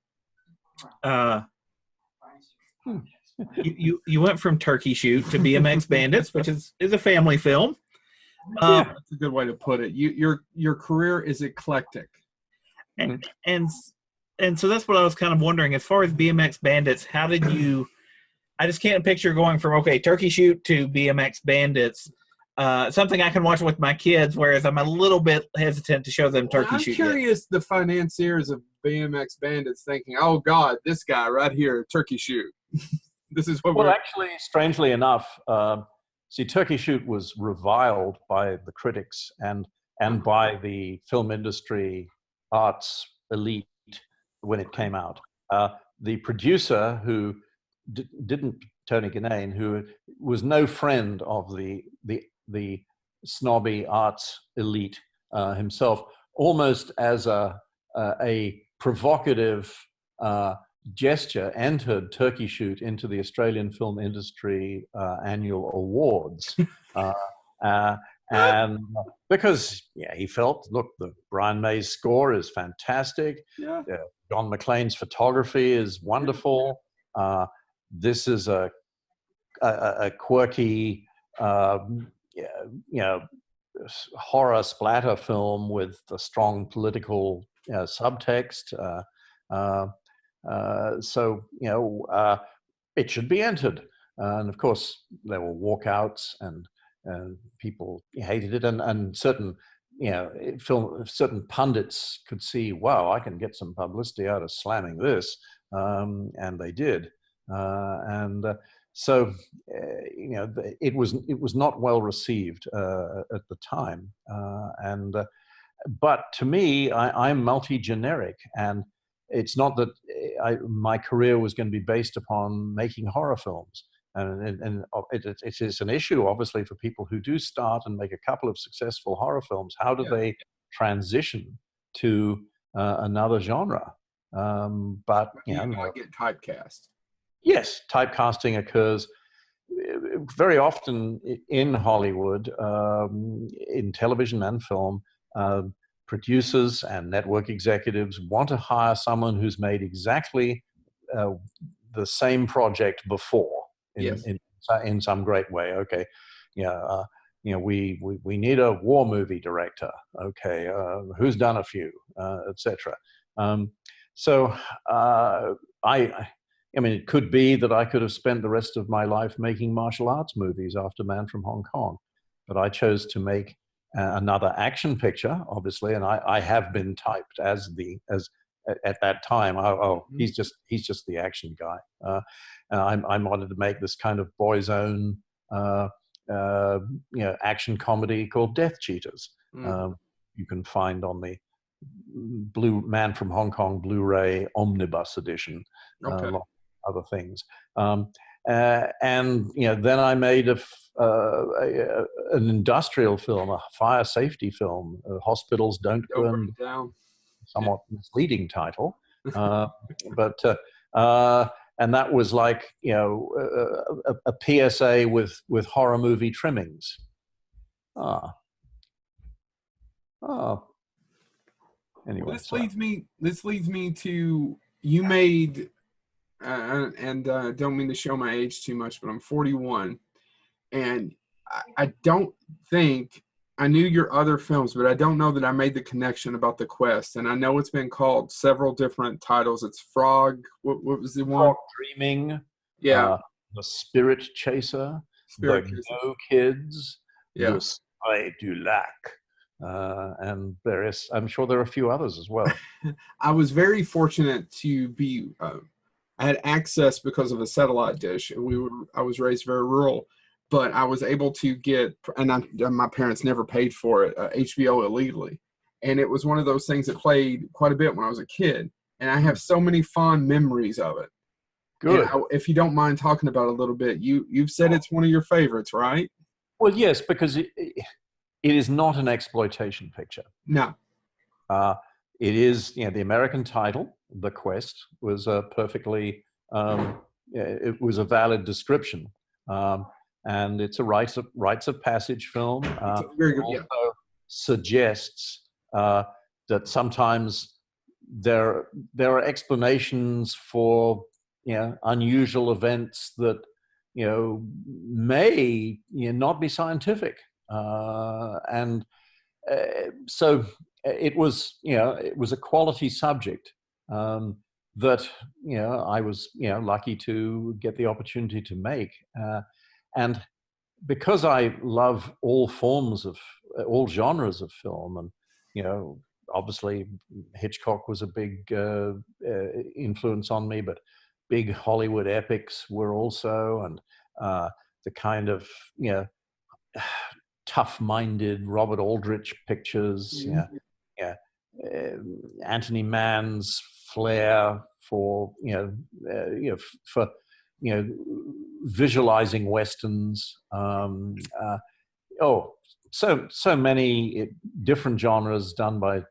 you went from Turkey Shoot to BMX Bandits, which is a family film. Yeah, that's a good way to put it. Your career is eclectic, and so that's what I was kind of wondering. As far as BMX Bandits, how did you? I just can't picture going from Turkey Shoot to BMX Bandits. Something I can watch with my kids, whereas I'm a little bit hesitant to show them Turkey Shoot. I'm curious, the financiers of BMX Bandits thinking, "Oh God, this guy right here, Turkey Shoot." This is what. Well, actually, strangely enough, Turkey Shoot was reviled by the critics and by the film industry arts elite when it came out. The producer, who didn't, Tony Ganane, who was no friend of the snobby arts elite himself, almost as a provocative gesture, entered Turkey Shoot into the Australian Film Industry annual awards. And because he felt, look, the Brian May's score is fantastic. Yeah. John McClane's photography is wonderful. This is a quirky, horror splatter film with a strong political subtext. So it should be entered. And of course, there were walkouts and people hated it, and certain certain pundits could see, wow, I can get some publicity out of slamming this, and they did. So it was not well received at the time, but to me, I'm multi-generic, and it's not that my career was going to be based upon making horror films. And it is an issue, obviously, for people who do start and make a couple of successful horror films. How do they transition to another genre? But get typecast. Yes, typecasting occurs very often in Hollywood, in television and film. Producers and network executives want to hire someone who's made exactly the same project before. In some great way. Okay, we need a war movie director. Okay, who's done a few, etc. So I mean, it could be that I could have spent the rest of my life making martial arts movies after Man from Hong Kong, but I chose to make another action picture, obviously, and I have been typed as at that time. He's just the action guy. I wanted to make this kind of boy's own, action comedy called Death Cheaters. You can find on the Man from Hong Kong Blu-ray Omnibus edition, a lot of other things. And then I made an industrial film, a fire safety film. Hospitals don't Don't burn break down. somewhat misleading title, but and that was like a PSA with horror movie trimmings. Anyway, Well, this leads me to you made and don't mean to show my age too much, but I'm 41, and I don't think I knew your other films, but I don't know that I made the connection about the quest. And I know it's been called several different titles. It's Frog. What was the one? Frog Dreaming. Yeah. The Spirit Chaser. Spirit the Chaser. Go Kids. Yeah. The Spy du Lac. And various. I'm sure there are a few others as well. I was very fortunate to be. I had access because of a satellite dish. I was raised very rural. But I was able to get, and my parents never paid for it, HBO illegally. And it was one of those things that played quite a bit when I was a kid. And I have so many fond memories of it. Good. If you don't mind talking about it a little bit, you've said it's one of your favorites, right? Well, yes, because it is not an exploitation picture. No. It is, the American title, The Quest, was perfectly, it was a valid description. And it's a rites of passage film. Very good. Also suggests that sometimes there are explanations for unusual events that may not be scientific, and so it was a quality subject that I was lucky to get the opportunity to make. And because I love all genres of film, and obviously Hitchcock was a big influence on me, but big Hollywood epics were also, and the kind of tough-minded Robert Aldrich pictures, Anthony Mann's flair for for visualizing westerns. So many different genres done by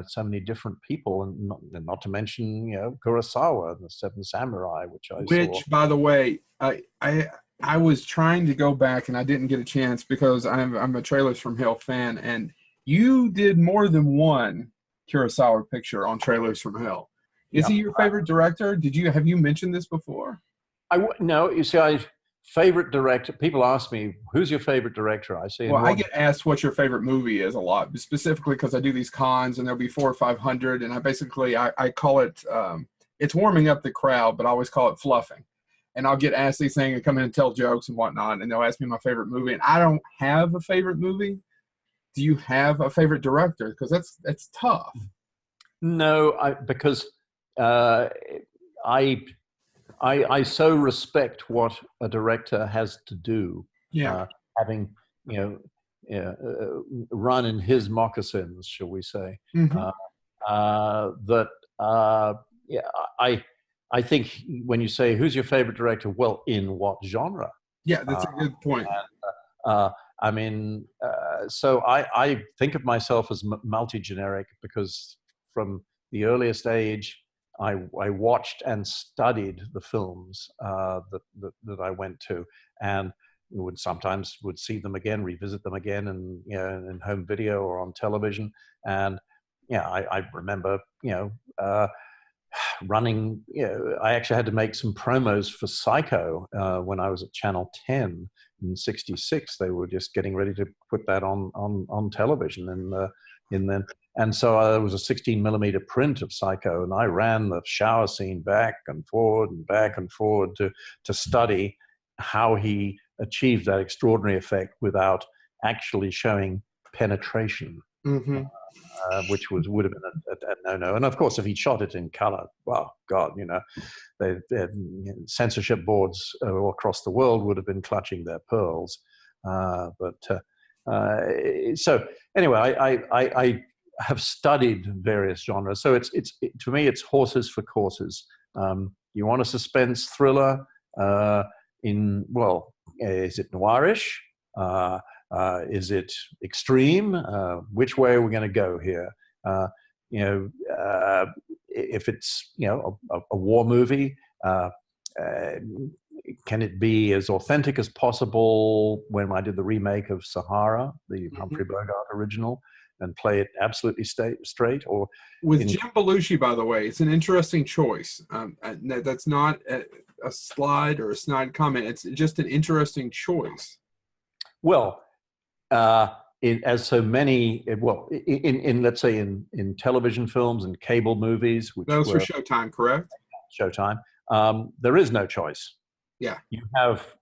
so many different people, and not to mention Kurosawa, The Seven Samurai, which saw. By the way, I was trying to go back and I didn't get a chance because I'm a Trailers from Hell fan, and you did more than one Kurosawa picture on Trailers from Hell. Is he your favorite director? Have you mentioned this before? No, you see, favorite director. People ask me, "Who's your favorite director?" I say, "Well, I get asked what your favorite movie is a lot, specifically because I do these cons and there'll be 400 or 500, and I call it it's warming up the crowd, but I always call it fluffing. And I'll get asked these things and come in and tell jokes and whatnot, and they'll ask me my favorite movie, and I don't have a favorite movie. Do you have a favorite director? Because that's tough. No, because I so respect what a director has to do. Yeah. Having run in his moccasins, shall we say? Mm-hmm. I think when you say who's your favorite director, well, in what genre? Yeah, that's a good point. So I think of myself as multi-generic because from the earliest age, I watched and studied the films that I went to, and sometimes would see them again, revisit them again, and in home video or on television. And I remember running. I actually had to make some promos for Psycho when I was at Channel 10 in '66. They were just getting ready to put that on television, and so there was a 16 millimeter print of Psycho, and I ran the shower scene back and forward to study how he achieved that extraordinary effect without actually showing penetration. Mm-hmm. Which would have been a no-no. And of course, if he shot it in color, well, God, they censorship boards all across the world would have been clutching their pearls. So anyway, I have studied various genres. So to me, it's horses for courses. You want a suspense thriller is it noirish? Is it extreme? Which way are we going to go here? If it's a war movie, can it be as authentic as possible? When I did the remake of Sahara, the Humphrey Bogart original, and play it absolutely straight, or with Jim Belushi, by the way, it's an interesting choice. That's not a slide or a snide comment. It's just an interesting choice. Well, as so many, in let's say in television films and cable movies, which those were Showtime, correct? Showtime. There is no choice. Yeah, you have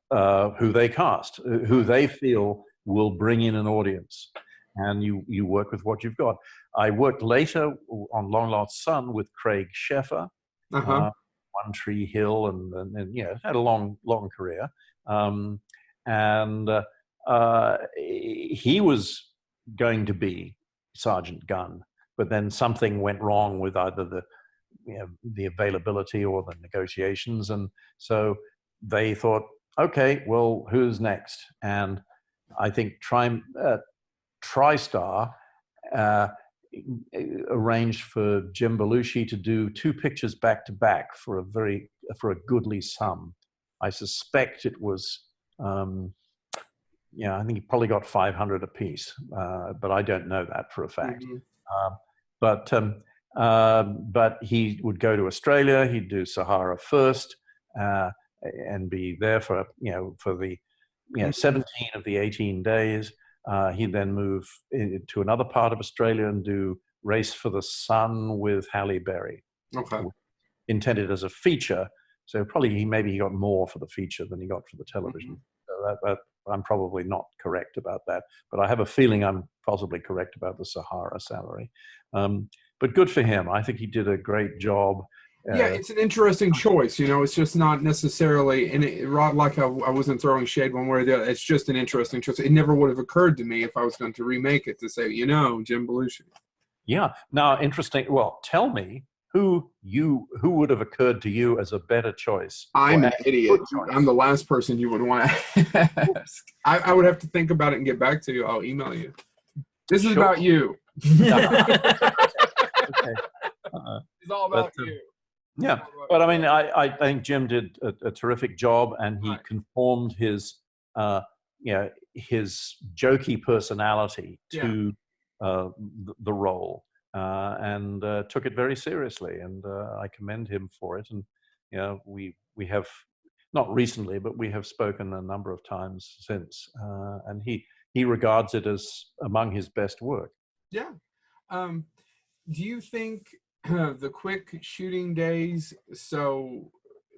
who they cast, who they feel will bring in an audience, and you work with what you've got. I worked later on Long Lost Son with Craig Sheffer, One Tree Hill, and had a long career, and he was going to be Sergeant Gunn, but then something went wrong with either the availability or the negotiations, and so they thought, okay, well, who's next? And I think TriStar arranged for Jim Belushi to do 2 pictures back to back for a goodly sum. I suspect it was, I think he probably got $500 a piece, but I don't know that for a fact. But he would go to Australia. He'd do Sahara first, and be there for the 17 of the 18 days. He'd then move to another part of Australia and do Race for the Sun with Halle Berry. Okay. Intended as a feature, so probably maybe he got more for the feature than he got for the television. So that I'm probably not correct about that, but I have a feeling I'm possibly correct about the Sahara salary. But good for him. I think he did a great job. Yeah, it's an interesting choice. It's just not necessarily, like I wasn't throwing shade one way or the other. It's just an interesting choice. It never would have occurred to me if I was going to remake it to say, Jim Belushi. Yeah. Now, interesting. Well, tell me who would have occurred to you as a better choice. I'm an idiot. I'm the last person you would want to ask. I would have to think about it and get back to you. I'll email you. This is about you. Okay. It's all about you. Yeah, but I mean, I think Jim did a terrific job, and he conformed his jokey personality to the role, and took it very seriously, and I commend him for it. And we have, not recently, but we have spoken a number of times since, and he regards it as among his best work. Yeah. Do you think the quick shooting days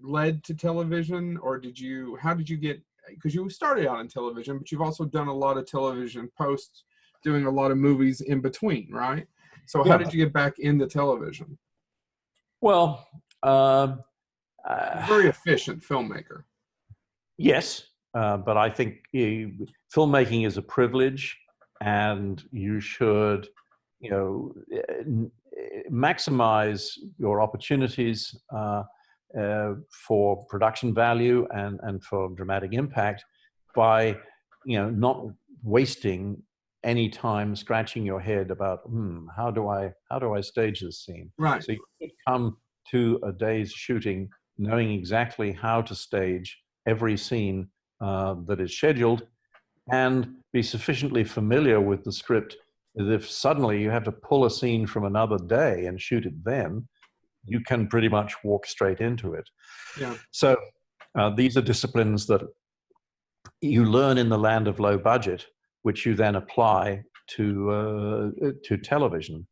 led to television, or how did you get, because you started out in television, but you've also done a lot of television post doing a lot of movies in between, right? So how did you get back into television? Well, very efficient filmmaker. Yes, but I think filmmaking is a privilege, and you should maximize your opportunities for production value and for dramatic impact by not wasting any time scratching your head about how do I stage this scene. Right. So you should come to a day's shooting knowing exactly how to stage every scene that is scheduled, and be sufficiently familiar with the script that if suddenly you have to pull a scene from another day and shoot it then, you can pretty much walk straight into it. Yeah. So these are disciplines that you learn in the land of low budget, which you then apply to television.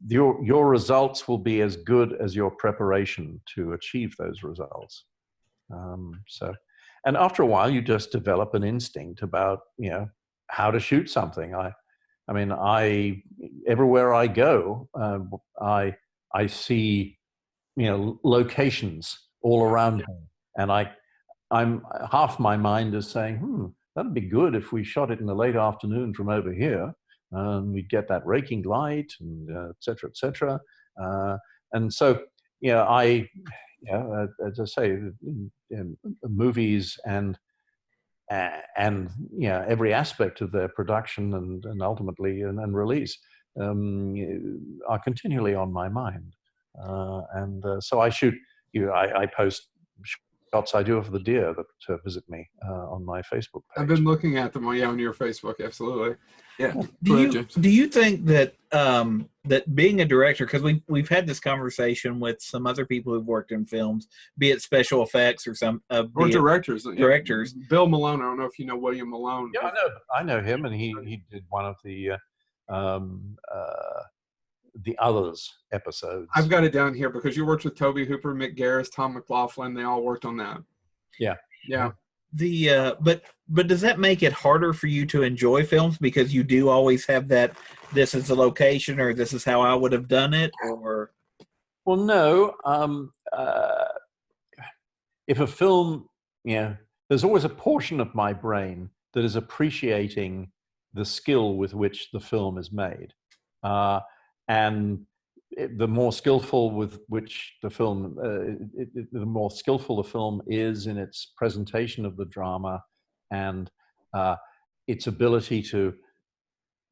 Your results will be as good as your preparation to achieve those results. And after a while, you just develop an instinct about how to shoot something. I mean, everywhere I go, I see locations all around me, and I'm half my mind is saying, that'd be good if we shot it in the late afternoon from over here, and we'd get that raking light, and et cetera, et cetera. And so as I say, movies and every aspect of their production and ultimately and release are continually on my mind. So I shoot. I post shots I do of the deer that visit me on my Facebook page. I've been looking at them on your Facebook. Absolutely. Yeah. Do you think that that being a director, because we've had this conversation with some other people who've worked in films, be it special effects or or directors. Directors. Bill Malone. I don't know if you know William Malone. Yeah, I know him, and he did one of the Others episodes. I've got it down here because you worked with Toby Hooper, Mick Garris, Tom McLaughlin. They all worked on that. Yeah. But does that make it harder for you to enjoy films because you do always have that this is the location or this is how I would have done it? Or well, no. If a film, there's always a portion of my brain that is appreciating the skill with which the film is made. And the more skillful with which the film, the more skillful the film is in its presentation of the drama and its ability to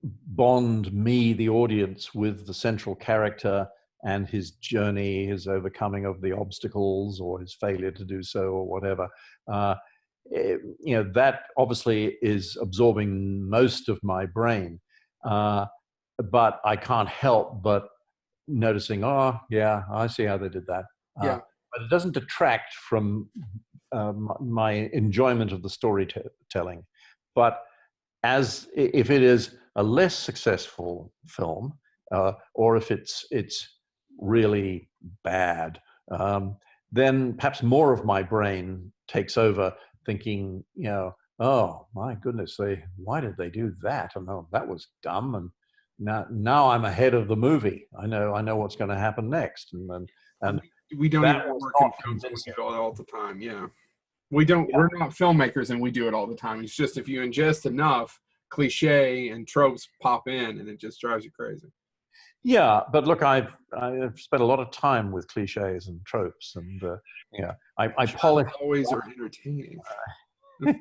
bond me, the audience, with the central character and his journey, his overcoming of the obstacles or his failure to do so or whatever. That obviously is absorbing most of my brain. But I can't help but noticing, oh, yeah, I see how they did that. Yeah. But it doesn't detract from my enjoyment of the storytelling. But if it is a less successful film, or if it's really bad, then perhaps more of my brain takes over, thinking, oh my goodness, why did they do that? And oh, that was dumb. And now I'm ahead of the movie. I know what's going to happen next, and we don't even work in films. We do it all the time. Yeah, we don't. Yeah. We're not filmmakers, and we do it all the time. It's just if you ingest enough cliche and tropes pop in, and it just drives you crazy. Yeah, but look, I've spent a lot of time with cliches and tropes, and I polish. Always are entertaining. You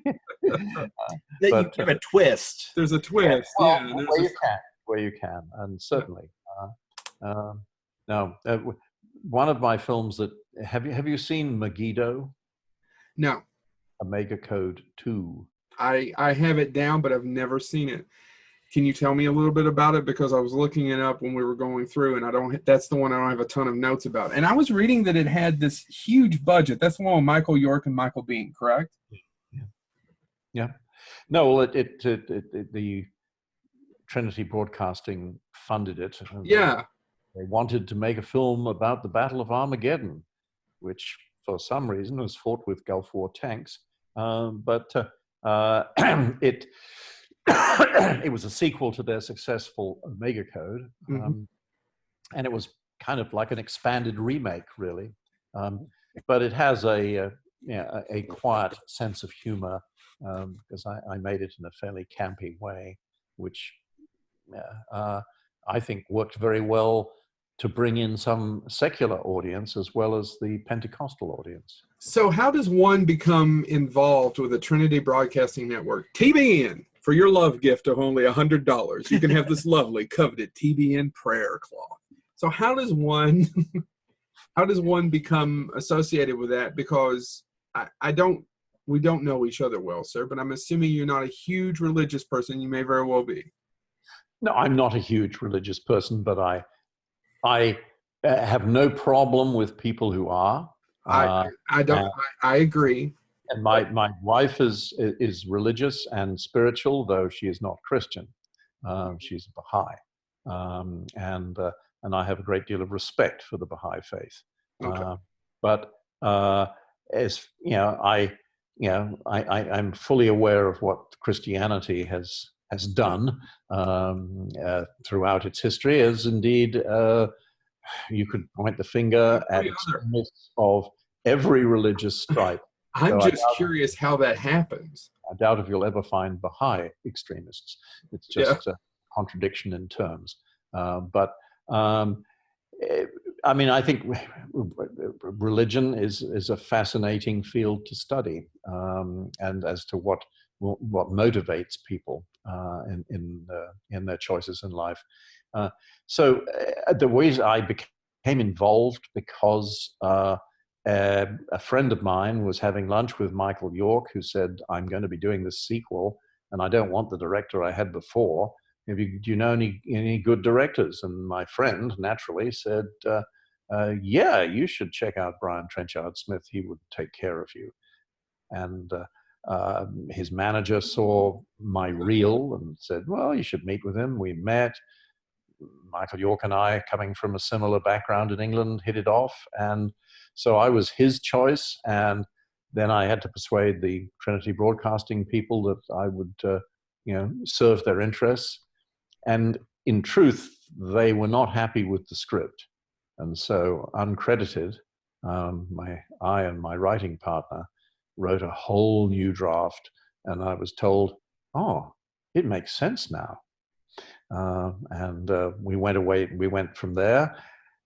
give a twist. There's a twist. Yeah, where you can, and certainly. Now, one of my films that have you seen Megiddo? No. Omega Code 2. I have it down, but I've never seen it. Can you tell me a little bit about it? Because I was looking it up when we were going through, and that's the one I don't have a ton of notes about. And I was reading that it had this huge budget. That's the one with Michael York and Michael Biehn, correct? Yeah. No, well, the Trinity Broadcasting funded it. Yeah. They wanted to make a film about the Battle of Armageddon, which for some reason was fought with Gulf War tanks. But it was a sequel to their successful Omega Code. And it was kind of like an expanded remake, really. But it has a quiet sense of humor because I made it in a fairly campy way, which I think worked very well to bring in some secular audience as well as the Pentecostal audience. So how does one become involved with the Trinity Broadcasting Network? TBN, for your love gift of only $100, you can have this lovely, coveted TBN prayer cloth. So how does one become associated with that? Because we don't know each other well, sir, but I'm assuming you're not a huge religious person. You may very well be. No, I'm not a huge religious person, but I have no problem with people who are. I agree. And my wife is religious and spiritual, though she is not Christian. She's a Baha'i, and I have a great deal of respect for the Baha'i faith. Okay. But as you know, I'm fully aware of what Christianity has done throughout its history, as indeed you could point the finger at extremists of every religious stripe. I'm just curious how that happens. I doubt if you'll ever find Baha'i extremists. It's just a contradiction in terms. But I mean, I think religion is a fascinating field to study, and as to what motivates people in their choices in life. So the ways I became involved because a friend of mine was having lunch with Michael York, who said, "I'm going to be doing this sequel, and I don't want the director I had before. Do you know any good directors?" And my friend naturally said, "Yeah, you should check out Brian Trenchard Smith. He would take care of you." And his manager saw my reel and said, "Well, you should meet with him." We met. Michael York and I, coming from a similar background in England, hit it off. And so I was his choice. And then I had to persuade the Trinity Broadcasting people that I would, serve their interests. And in truth, they were not happy with the script. And so, uncredited, I and my writing partner wrote a whole new draft. And I was told, "Oh, it makes sense now." And we went away. We went from there,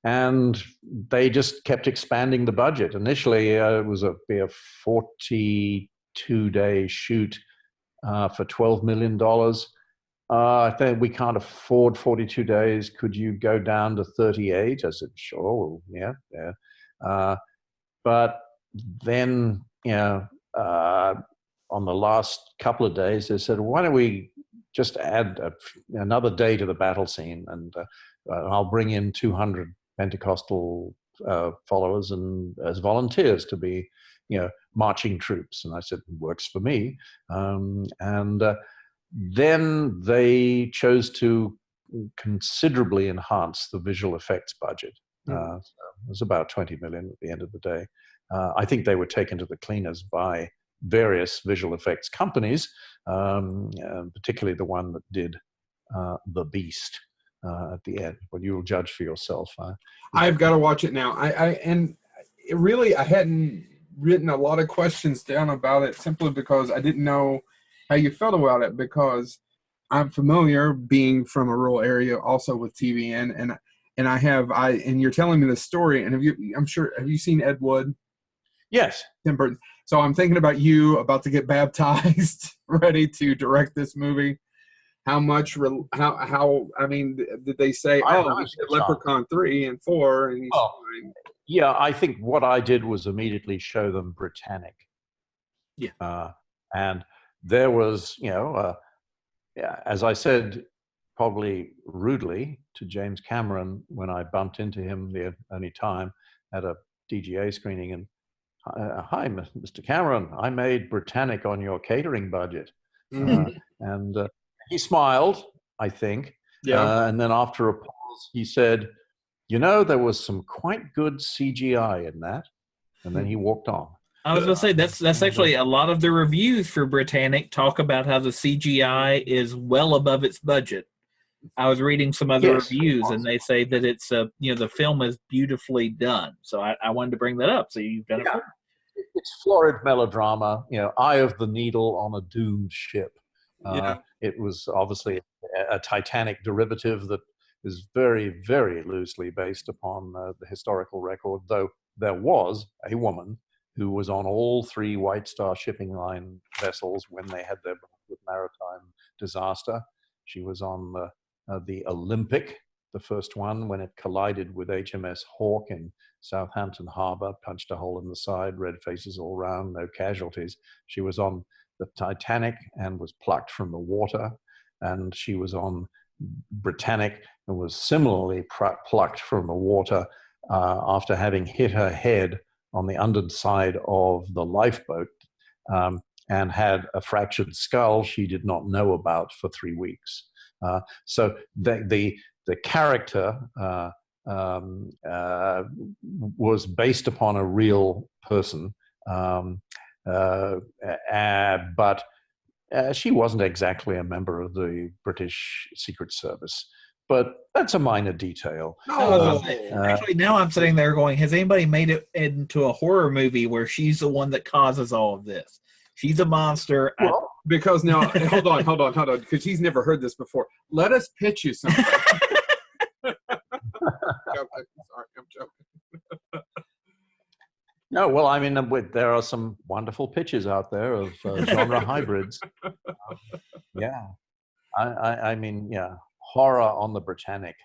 and they just kept expanding the budget. Initially, it was a 42-day shoot for $12 million. I think we can't afford 42 days. Could you go down to 38? I said, "Sure, yeah." But then, on the last couple of days, they said, "Why don't we just add another day to the battle scene, and I'll bring in 200 Pentecostal followers and as volunteers to be, marching troops." And I said, "Works for me." Then they chose to considerably enhance the visual effects budget. So it was about 20 million at the end of the day. I think they were taken to the cleaners by various visual effects companies, particularly the one that did The Beast at the end. But you'll judge for yourself. I've got to watch it now. I hadn't written a lot of questions down about it simply because I didn't know how you felt about it, because I'm familiar, being from a rural area, also with TVN, and you're telling me the story. And have you seen Ed Wood? Yes. Tim Burton. So I'm thinking about you about to get baptized, ready to direct this movie. How much? I mean, did they say, "Oh, we did Leprechaun 3 and 4"? And yeah, I think what I did was immediately show them Britannic. Yeah. And there was, as I said, probably rudely to James Cameron when I bumped into him the only time at a DGA screening, and "Hi, Mr. Cameron, I made Britannic on your catering budget." And he smiled, I think. Yeah. And then after a pause, he said, "There was some quite good CGI in that." And then he walked on. I was going to say, that's actually a lot of the reviews for Britannic talk about how the CGI is well above its budget. I was reading some other reviews, and they say that it's the film is beautifully done. So I wanted to bring that up. So you've done it. It's florid melodrama, Eye of the Needle on a doomed ship. It was obviously a Titanic derivative that is very, very loosely based upon the historical record, though there was a woman who was on all 3 White Star shipping line vessels when they had their maritime disaster. She was on the Olympic, the first one, when it collided with HMS Hawke in Southampton Harbor, punched a hole in the side, red faces all round, no casualties. She was on the Titanic and was plucked from the water. And she was on Britannic and was similarly plucked from the water after having hit her head on the underside of the lifeboat, and had a fractured skull she did not know about for 3 weeks. So the character was based upon a real person, but she wasn't exactly a member of the British Secret Service. But that's a minor detail. Actually, now I'm sitting there going, has anybody made it into a horror movie where she's the one that causes all of this? She's a monster. Well, because now, hold on, because he's never heard this before. Let us pitch you something. Sorry, I'm joking. No, well, I mean, there are some wonderful pitches out there of genre hybrids. Yeah, I mean, yeah, horror on the Britannic.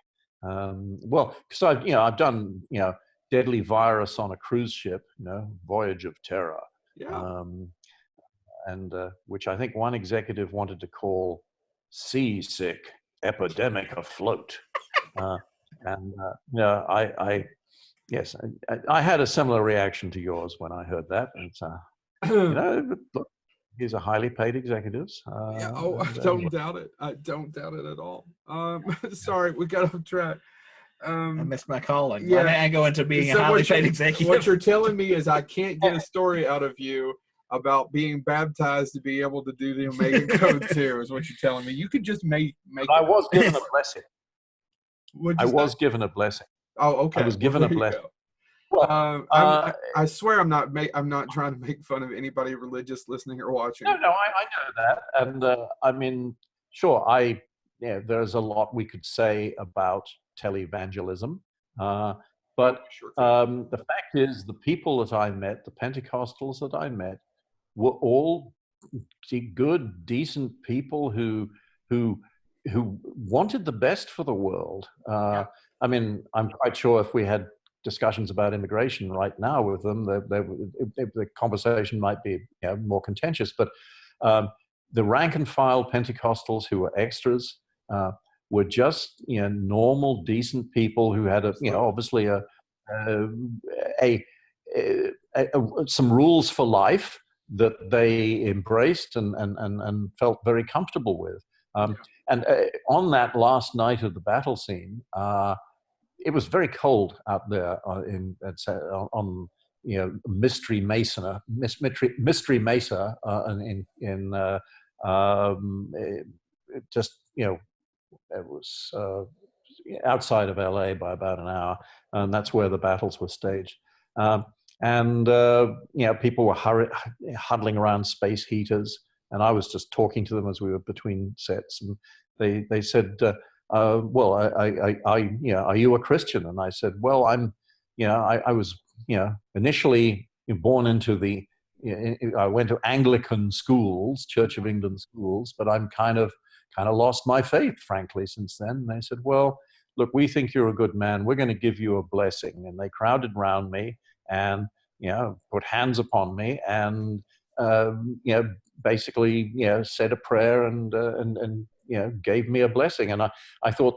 Well, because I've done, Deadly Virus on a cruise ship, Voyage of Terror, Yeah. and which I think one executive wanted to call Seasick Epidemic Afloat. And yes, I had a similar reaction to yours when I heard that. And look, these are highly paid executives. Yeah. Oh, I don't doubt it. I don't doubt it at all. Sorry, we got off track. I missed my calling. Yeah. I go into being a highly paid executive. What you're telling me is I can't get a story out of you about being baptized to be able to do the Omega Code 2 is what you're telling me. You could just make I was given a blessing. I was given a blessing. Oh, okay. I was given a blessing. Well, I swear I'm not trying to make fun of anybody religious listening or watching. No, I know that, and I mean, sure, there's a lot we could say about televangelism, but the fact is, the people that I met, the Pentecostals that I met, were all good, decent people who wanted the best for the world. I mean, I'm quite sure if we had discussions about immigration right now with them, the conversation might be more contentious. But the rank and file Pentecostals who were extras were just normal, decent people who had obviously some rules for life that they embraced and felt very comfortable with. And on that last night of the battle scene, it was very cold out there on Mystery Mesa, it was outside of LA by about an hour, and that's where the battles were staged. People were huddling around space heaters, and I was just talking to them as we were between sets, and they said, well, are you a Christian? And I said, well, I was, initially born into I went to Anglican schools, Church of England schools, but I'm kind of lost my faith, frankly, since then. And they said, well, look, we think you're a good man. We're going to give you a blessing. And they crowded around me and, put hands upon me and, basically, said a prayer and gave me a blessing. And I thought,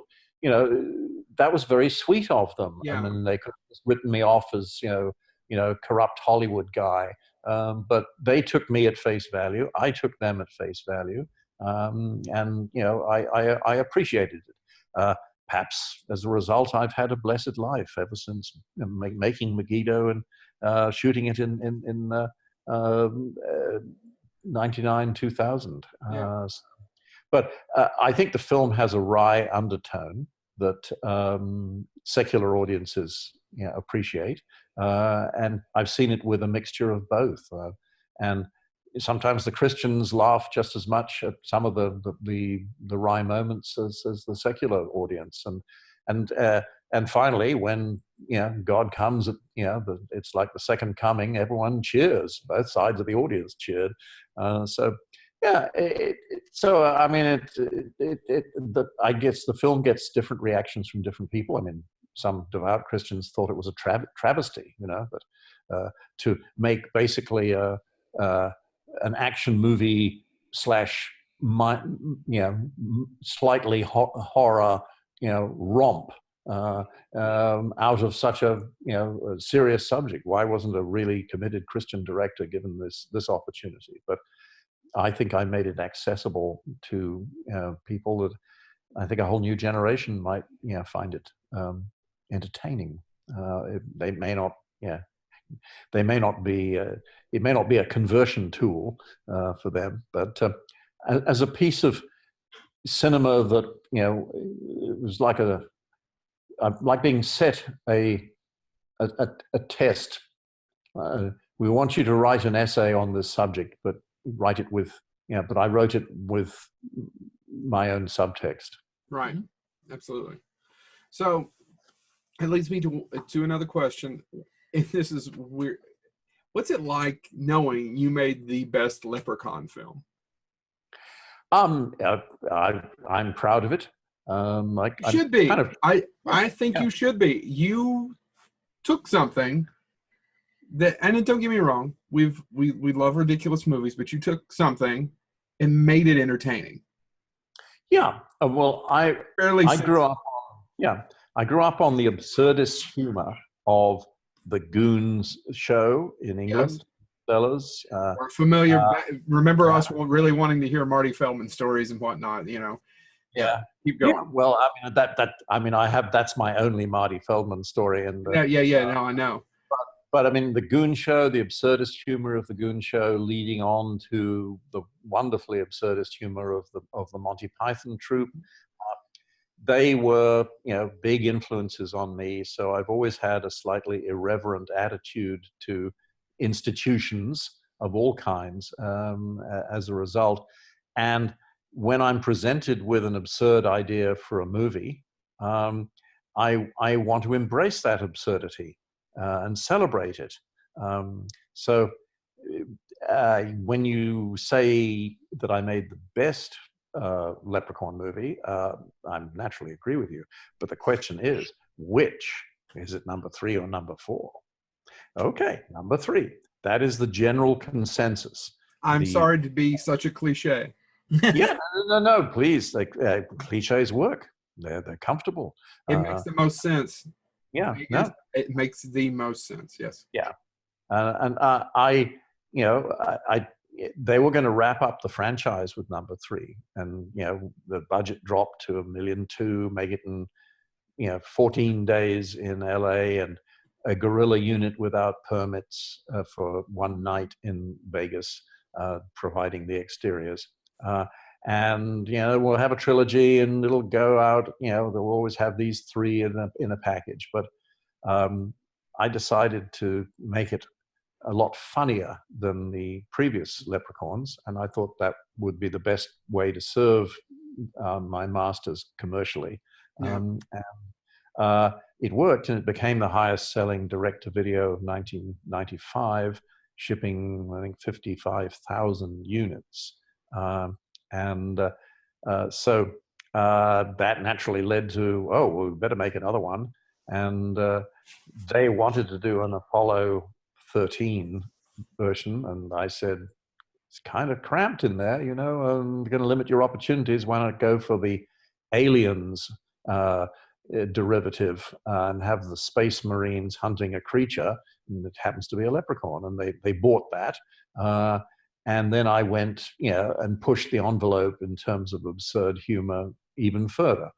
that was very sweet of them. Yeah. I mean, they could have written me off as, corrupt Hollywood guy. But they took me at face value. I took them at face value. I appreciated it. Perhaps as a result, I've had a blessed life ever since making Megiddo and shooting it in 99, 2000. Yeah. But I think the film has a wry undertone that secular audiences appreciate. And I've seen it with a mixture of both. And sometimes the Christians laugh just as much at some of the wry moments as the secular audience. And finally, when God comes, it's like the second coming. Everyone cheers. Both sides of the audience cheered. I guess the film gets different reactions from different people. I mean, some devout Christians thought it was a travesty, but to make basically an action movie / slightly horror, romp out of such a serious subject. Why wasn't a really committed Christian director given this opportunity? But I think I made it accessible to people that I think a whole new generation might find it entertaining. They may not be. It may not be a conversion tool for them, but as a piece of cinema that it was like being set a test. We want you to write an essay on this subject, but write it with but I wrote it with my own subtext. Right. Absolutely. So It leads me to another question. And this is weird. What's it like knowing you made the best Leprechaun film? I'm proud of it. Like You I'm should be. kind of I think yeah. you should be. You took something that, and don't get me wrong, we love ridiculous movies, but you took something and made it entertaining. Yeah. Well, Fairly I grew sensible. up I grew up on the absurdist humor of the Goons show in Yes. England. Sellers. We're familiar. Remember Yeah. us really wanting to hear Marty Feldman stories and whatnot, Yeah. Yeah. Keep Yeah. going. Well, I mean that's my only Marty Feldman story, and Yeah. No, I know. but I mean the Goon Show, the absurdist humor of the Goon Show, leading on to the wonderfully absurdist humor of the Monty Python troupe. They were, big influences on me. So I've always had a slightly irreverent attitude to institutions of all kinds as a result. And when I'm presented with an absurd idea for a movie, I want to embrace that absurdity and celebrate it. So when you say that I made the best Leprechaun movie, I naturally agree with you. But the question is, which? Is it number 3 or number 4? Okay, number 3. That is the general consensus. I'm sorry to be such a cliche. Yeah, no, please. Like cliches work. They're comfortable. It makes the most sense. Yeah, It makes the most sense. Yes. Yeah, and they were going to wrap up the franchise with number 3, and the budget dropped to $1.2 million, make it in 14 days in LA, and a guerrilla unit without permits for one night in Vegas, providing the exteriors. And we'll have a trilogy, and it'll go out. They'll always have these 3 in a package. But I decided to make it a lot funnier than the previous Leprechauns, and I thought that would be the best way to serve my masters commercially. Yeah. It worked, and it became the highest-selling direct-to-video of 1995, shipping, I think, 55,000 units. So that naturally led to, well, we better make another one. And they wanted to do an Apollo 13 version, and I said, it's kind of cramped in there, I'm going to limit your opportunities. Why not go for the aliens derivative and have the space marines hunting a creature, and it happens to be a leprechaun, and they bought that. And then I went, and pushed the envelope in terms of absurd humor even further.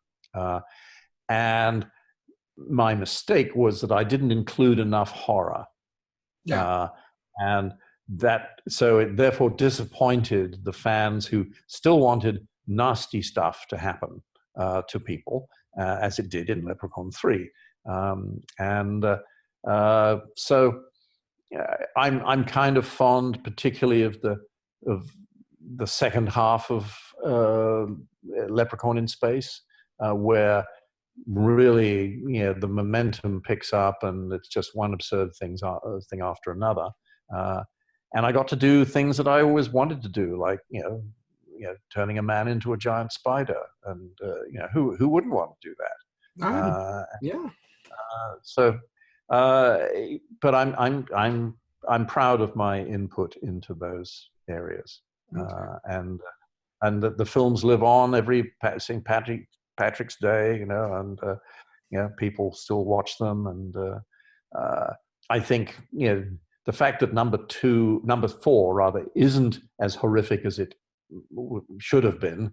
And my mistake was that I didn't include enough horror. Yeah. And so it therefore disappointed the fans who still wanted nasty stuff to happen to people, as it did in Leprechaun 3. So I'm kind of fond, particularly of the second half of Leprechaun in Space, where really, the momentum picks up, and it's just one absurd thing after another. And I got to do things that I always wanted to do, like turning a man into a giant spider, and who wouldn't want to do that? Yeah. But I'm proud of my input into those areas, and the films live on every St. Patrick's Day, and people still watch them, and I think the fact that number 4 rather isn't as horrific as it should have been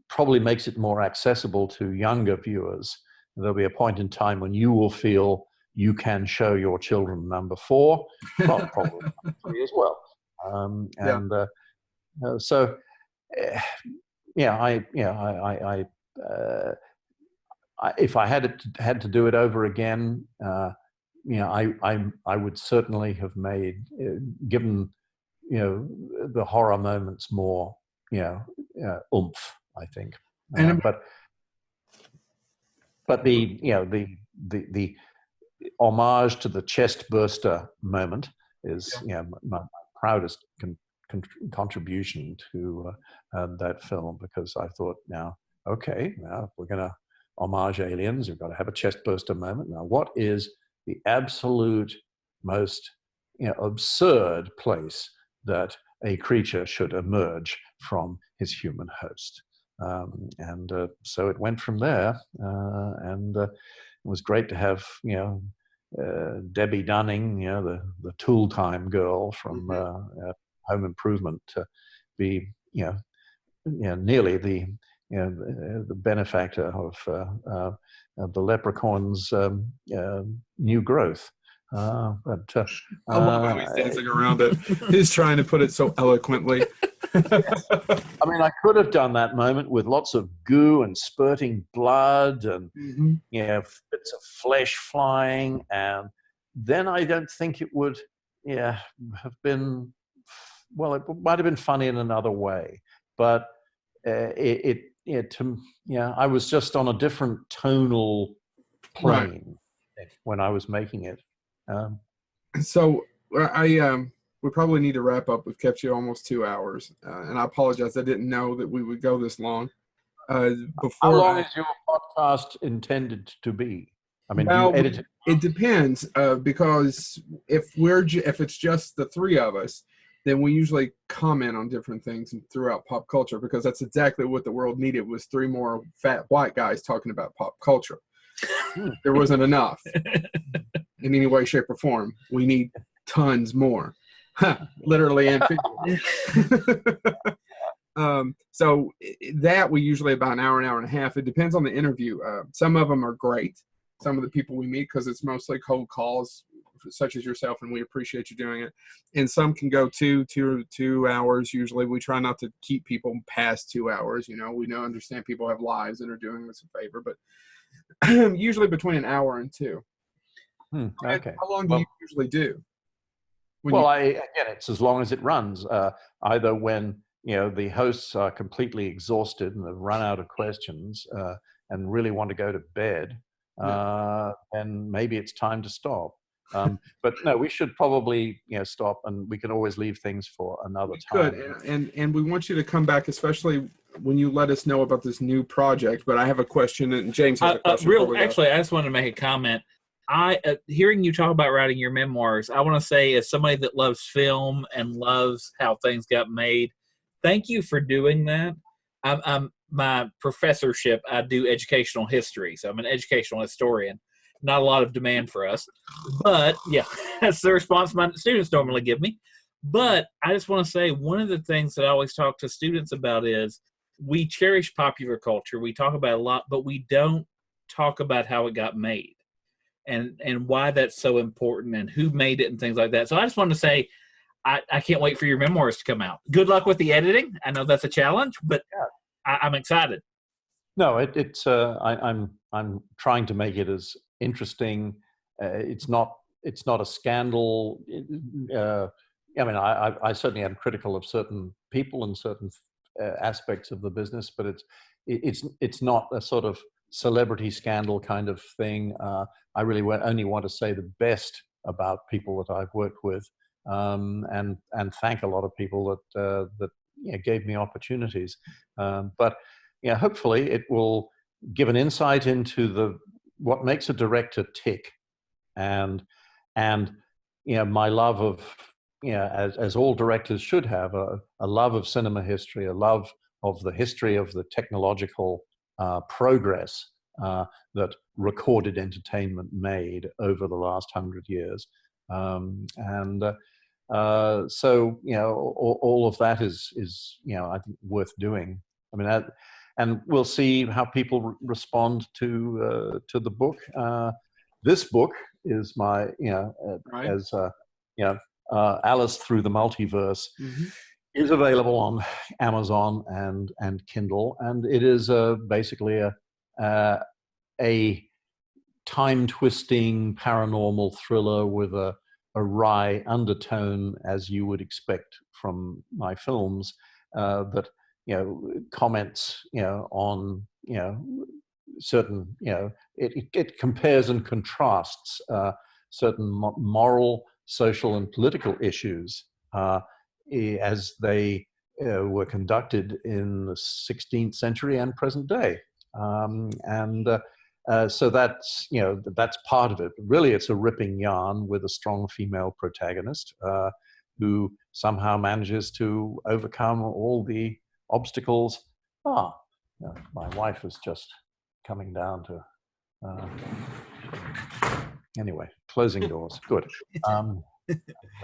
probably makes it more accessible to younger viewers. There'll be a point in time when you will feel you can show your children number 4, well, probably number 3 as well. So if I had to do it over again, I would certainly have made, given the horror moments more oomph, I think. But the homage to the chest burster moment is my proudest contribution to that film, because I thought, now if we're going to homage aliens, we've got to have a chest burster moment. Now, what is the absolute most absurd place that a creature should emerge from his human host? So it went from there, and it was great to have Debbie Dunning, the tool time girl from Home Improvement, to be nearly the the benefactor of the Leprechaun's new growth. I love how he's dancing around it. He's trying to put it so eloquently. I mean, I could have done that moment with lots of goo and spurting blood and bits of flesh flying, and then I don't think it would have been, well, it might have been funny in another way, but I was just on a different tonal plane when I was making it. So we probably need to wrap up. We've kept you almost 2 hours, and I apologize. I didn't know that we would go this long. How long is your podcast intended to be? I mean, do you edit it? It depends, because if it's just the three of us, then we usually comment on different things throughout pop culture, because that's exactly what the world needed, was 3 more fat white guys talking about pop culture. There wasn't enough in any way, shape, or form. We need tons more. Literally and figuratively. So that we usually about an hour and a half. It depends on the interview. Some of them are great. Some of the people we meet, because it's mostly cold calls, such as yourself, and we appreciate you doing it. And some can go 2 hours. Usually we try not to keep people past 2 hours. We understand people have lives and are doing us a favor, but usually between an hour and 2. Okay. How long do you usually do? Again, it's as long as it runs. Either when the hosts are completely exhausted and have run out of questions and really want to go to bed, then maybe it's time to stop. But no, we should probably stop, and we can always leave things for another time. Good, and we want you to come back, especially when you let us know about this new project. But I have a question, and James has a question. Actually, I just wanted to make a comment. Hearing you talk about writing your memoirs, I want to say, as somebody that loves film and loves how things got made, thank you for doing that. My professorship, I do educational history, so I'm an educational historian. Not a lot of demand for us, but that's the response my students normally give me. But I just want to say, one of the things that I always talk to students about is we cherish popular culture. We talk about it a lot, but we don't talk about how it got made and why that's so important and who made it and things like that. So I just wanted to say, I can't wait for your memoirs to come out. Good luck with the editing. I know that's a challenge, but I'm excited. No, I'm trying to make it as interesting. It's not a scandal. I mean, I certainly am critical of certain people and certain aspects of the business, but it's not a sort of celebrity scandal kind of thing. I really only want to say the best about people that I've worked with, and thank a lot of people that gave me opportunities. But hopefully it will give an insight into what makes a director tick, and my love of as all directors should have, a love of cinema history, a love of the history of the technological progress that recorded entertainment made over the last 100 years. So all of that is I think worth doing. I mean, and we'll see how people respond to the book. This book is my as Alice Through the Multiverse is available on Amazon and Kindle, and it is basically a time-twisting paranormal thriller with a wry undertone, as you would expect from my films, that comments on certain, it compares and contrasts certain moral, social, and political issues as they were conducted in the 16th century and present day. So that's part of it. Really, it's a ripping yarn with a strong female protagonist who somehow manages to overcome all the obstacles. My wife is just coming down to. Anyway, closing doors. Good.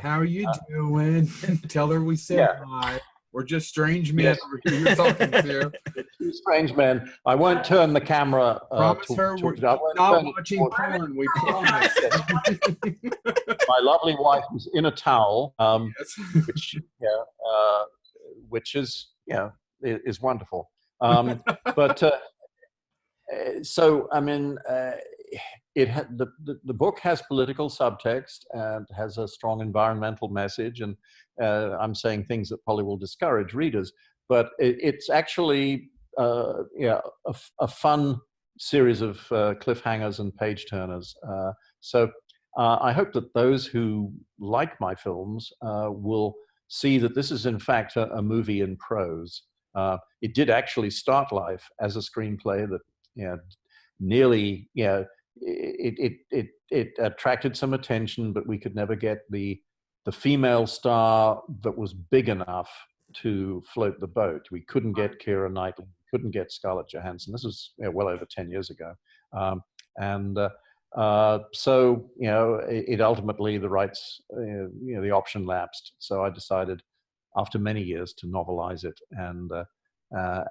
How you doing? Tell her we said hi. We're just strange men over here you're talking to. Two strange men. I won't turn the camera. Promise her we're not watching porn. We promise. My lovely wife is in a towel, which is wonderful. So I mean, the book has political subtext and has a strong environmental message, and I'm saying things that probably will discourage readers, but it's actually a fun series of cliffhangers and page turners. So I hope that those who like my films will see that this is in fact a movie in prose. It did actually start life as a screenplay that nearly it attracted some attention, but we could never get the female star that was big enough to float the boat. We couldn't get Keira Knightley, couldn't get Scarlett Johansson. This was well over 10 years ago. So it ultimately, the rights, the option lapsed. So I decided after many years to novelize it,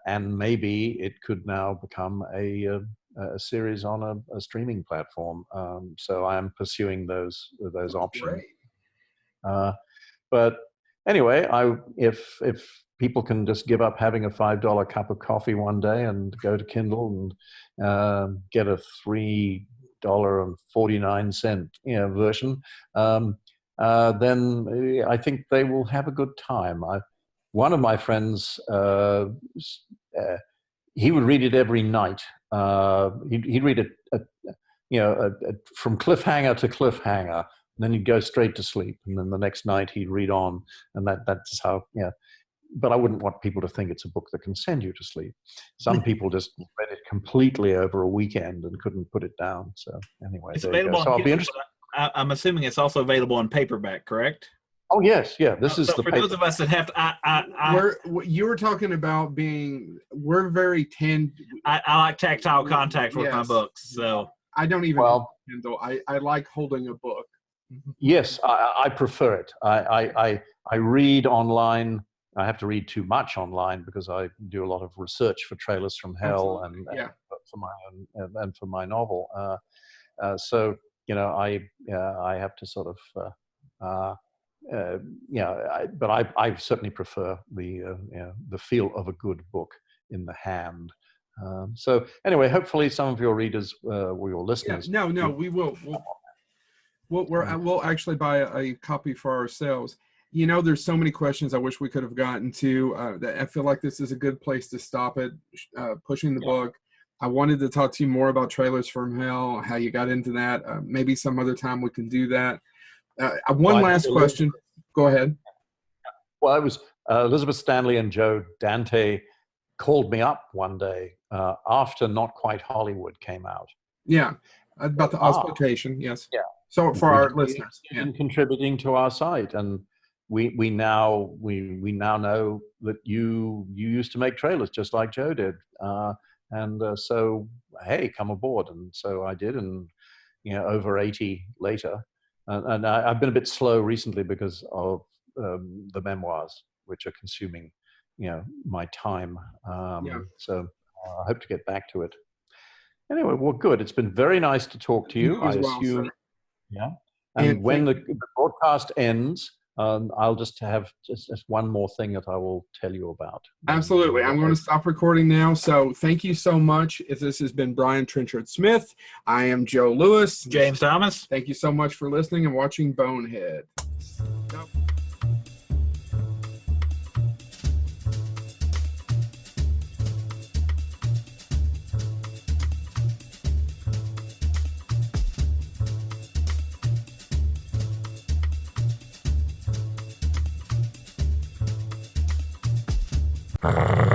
and maybe it could now become a series on a streaming platform. So I am pursuing those options. But anyway, if people can just give up having a $5 cup of coffee one day and go to Kindle and get a $3.49 version, then I think they will have a good time. One of my friends, he would read it every night. He'd read it, from cliffhanger to cliffhanger, and then he'd go straight to sleep. And then the next night he'd read on, and that's how. But I wouldn't want people to think it's a book that can send you to sleep. Some people just read it completely over a weekend and couldn't put it down. So anyway, it's available. So I'll be interested. I'm assuming it's also available on paperback, correct? Oh yes, yeah. This is so for those of us that have to, you were talking about we're very I like tactile contact with my books, so I don't even Kindle. I like holding a book. Yes, I prefer it. I read online. I have to read too much online because I do a lot of research for Trailers from Hell and for my own and for my novel. So I have to sort of. But I certainly prefer the feel of a good book in the hand. So anyway, hopefully some of your readers or your listeners. No, we will. We'll actually buy a copy for ourselves. There's so many questions I wish we could have gotten to. That I feel like this is a good place to stop it. Pushing the book. I wanted to talk to you more about Trailers from Hell, how you got into that. Maybe some other time we can do that. One last question. Go ahead. Well, it was Elizabeth Stanley and Joe Dante called me up one day after Not Quite Hollywood came out. Yeah, about the exploitation. Yes. Yeah. So for our listeners, contributing to our site, and we now know that you used to make trailers just like Joe did, so hey, come aboard, and so I did, and over 80 later. And I've been a bit slow recently because of the memoirs, which are consuming, my time. So I hope to get back to it. Anyway, well, good. It's been very nice to talk to you. I assume, And when the broadcast ends, I'll just have just one more thing that I will tell you about. Absolutely. I'm going to stop recording now. So thank you so much. This has been Brian Trenchard Smith. I am Joe Lewis. James Thomas. Thank you so much for listening and watching Bonehead. Bye.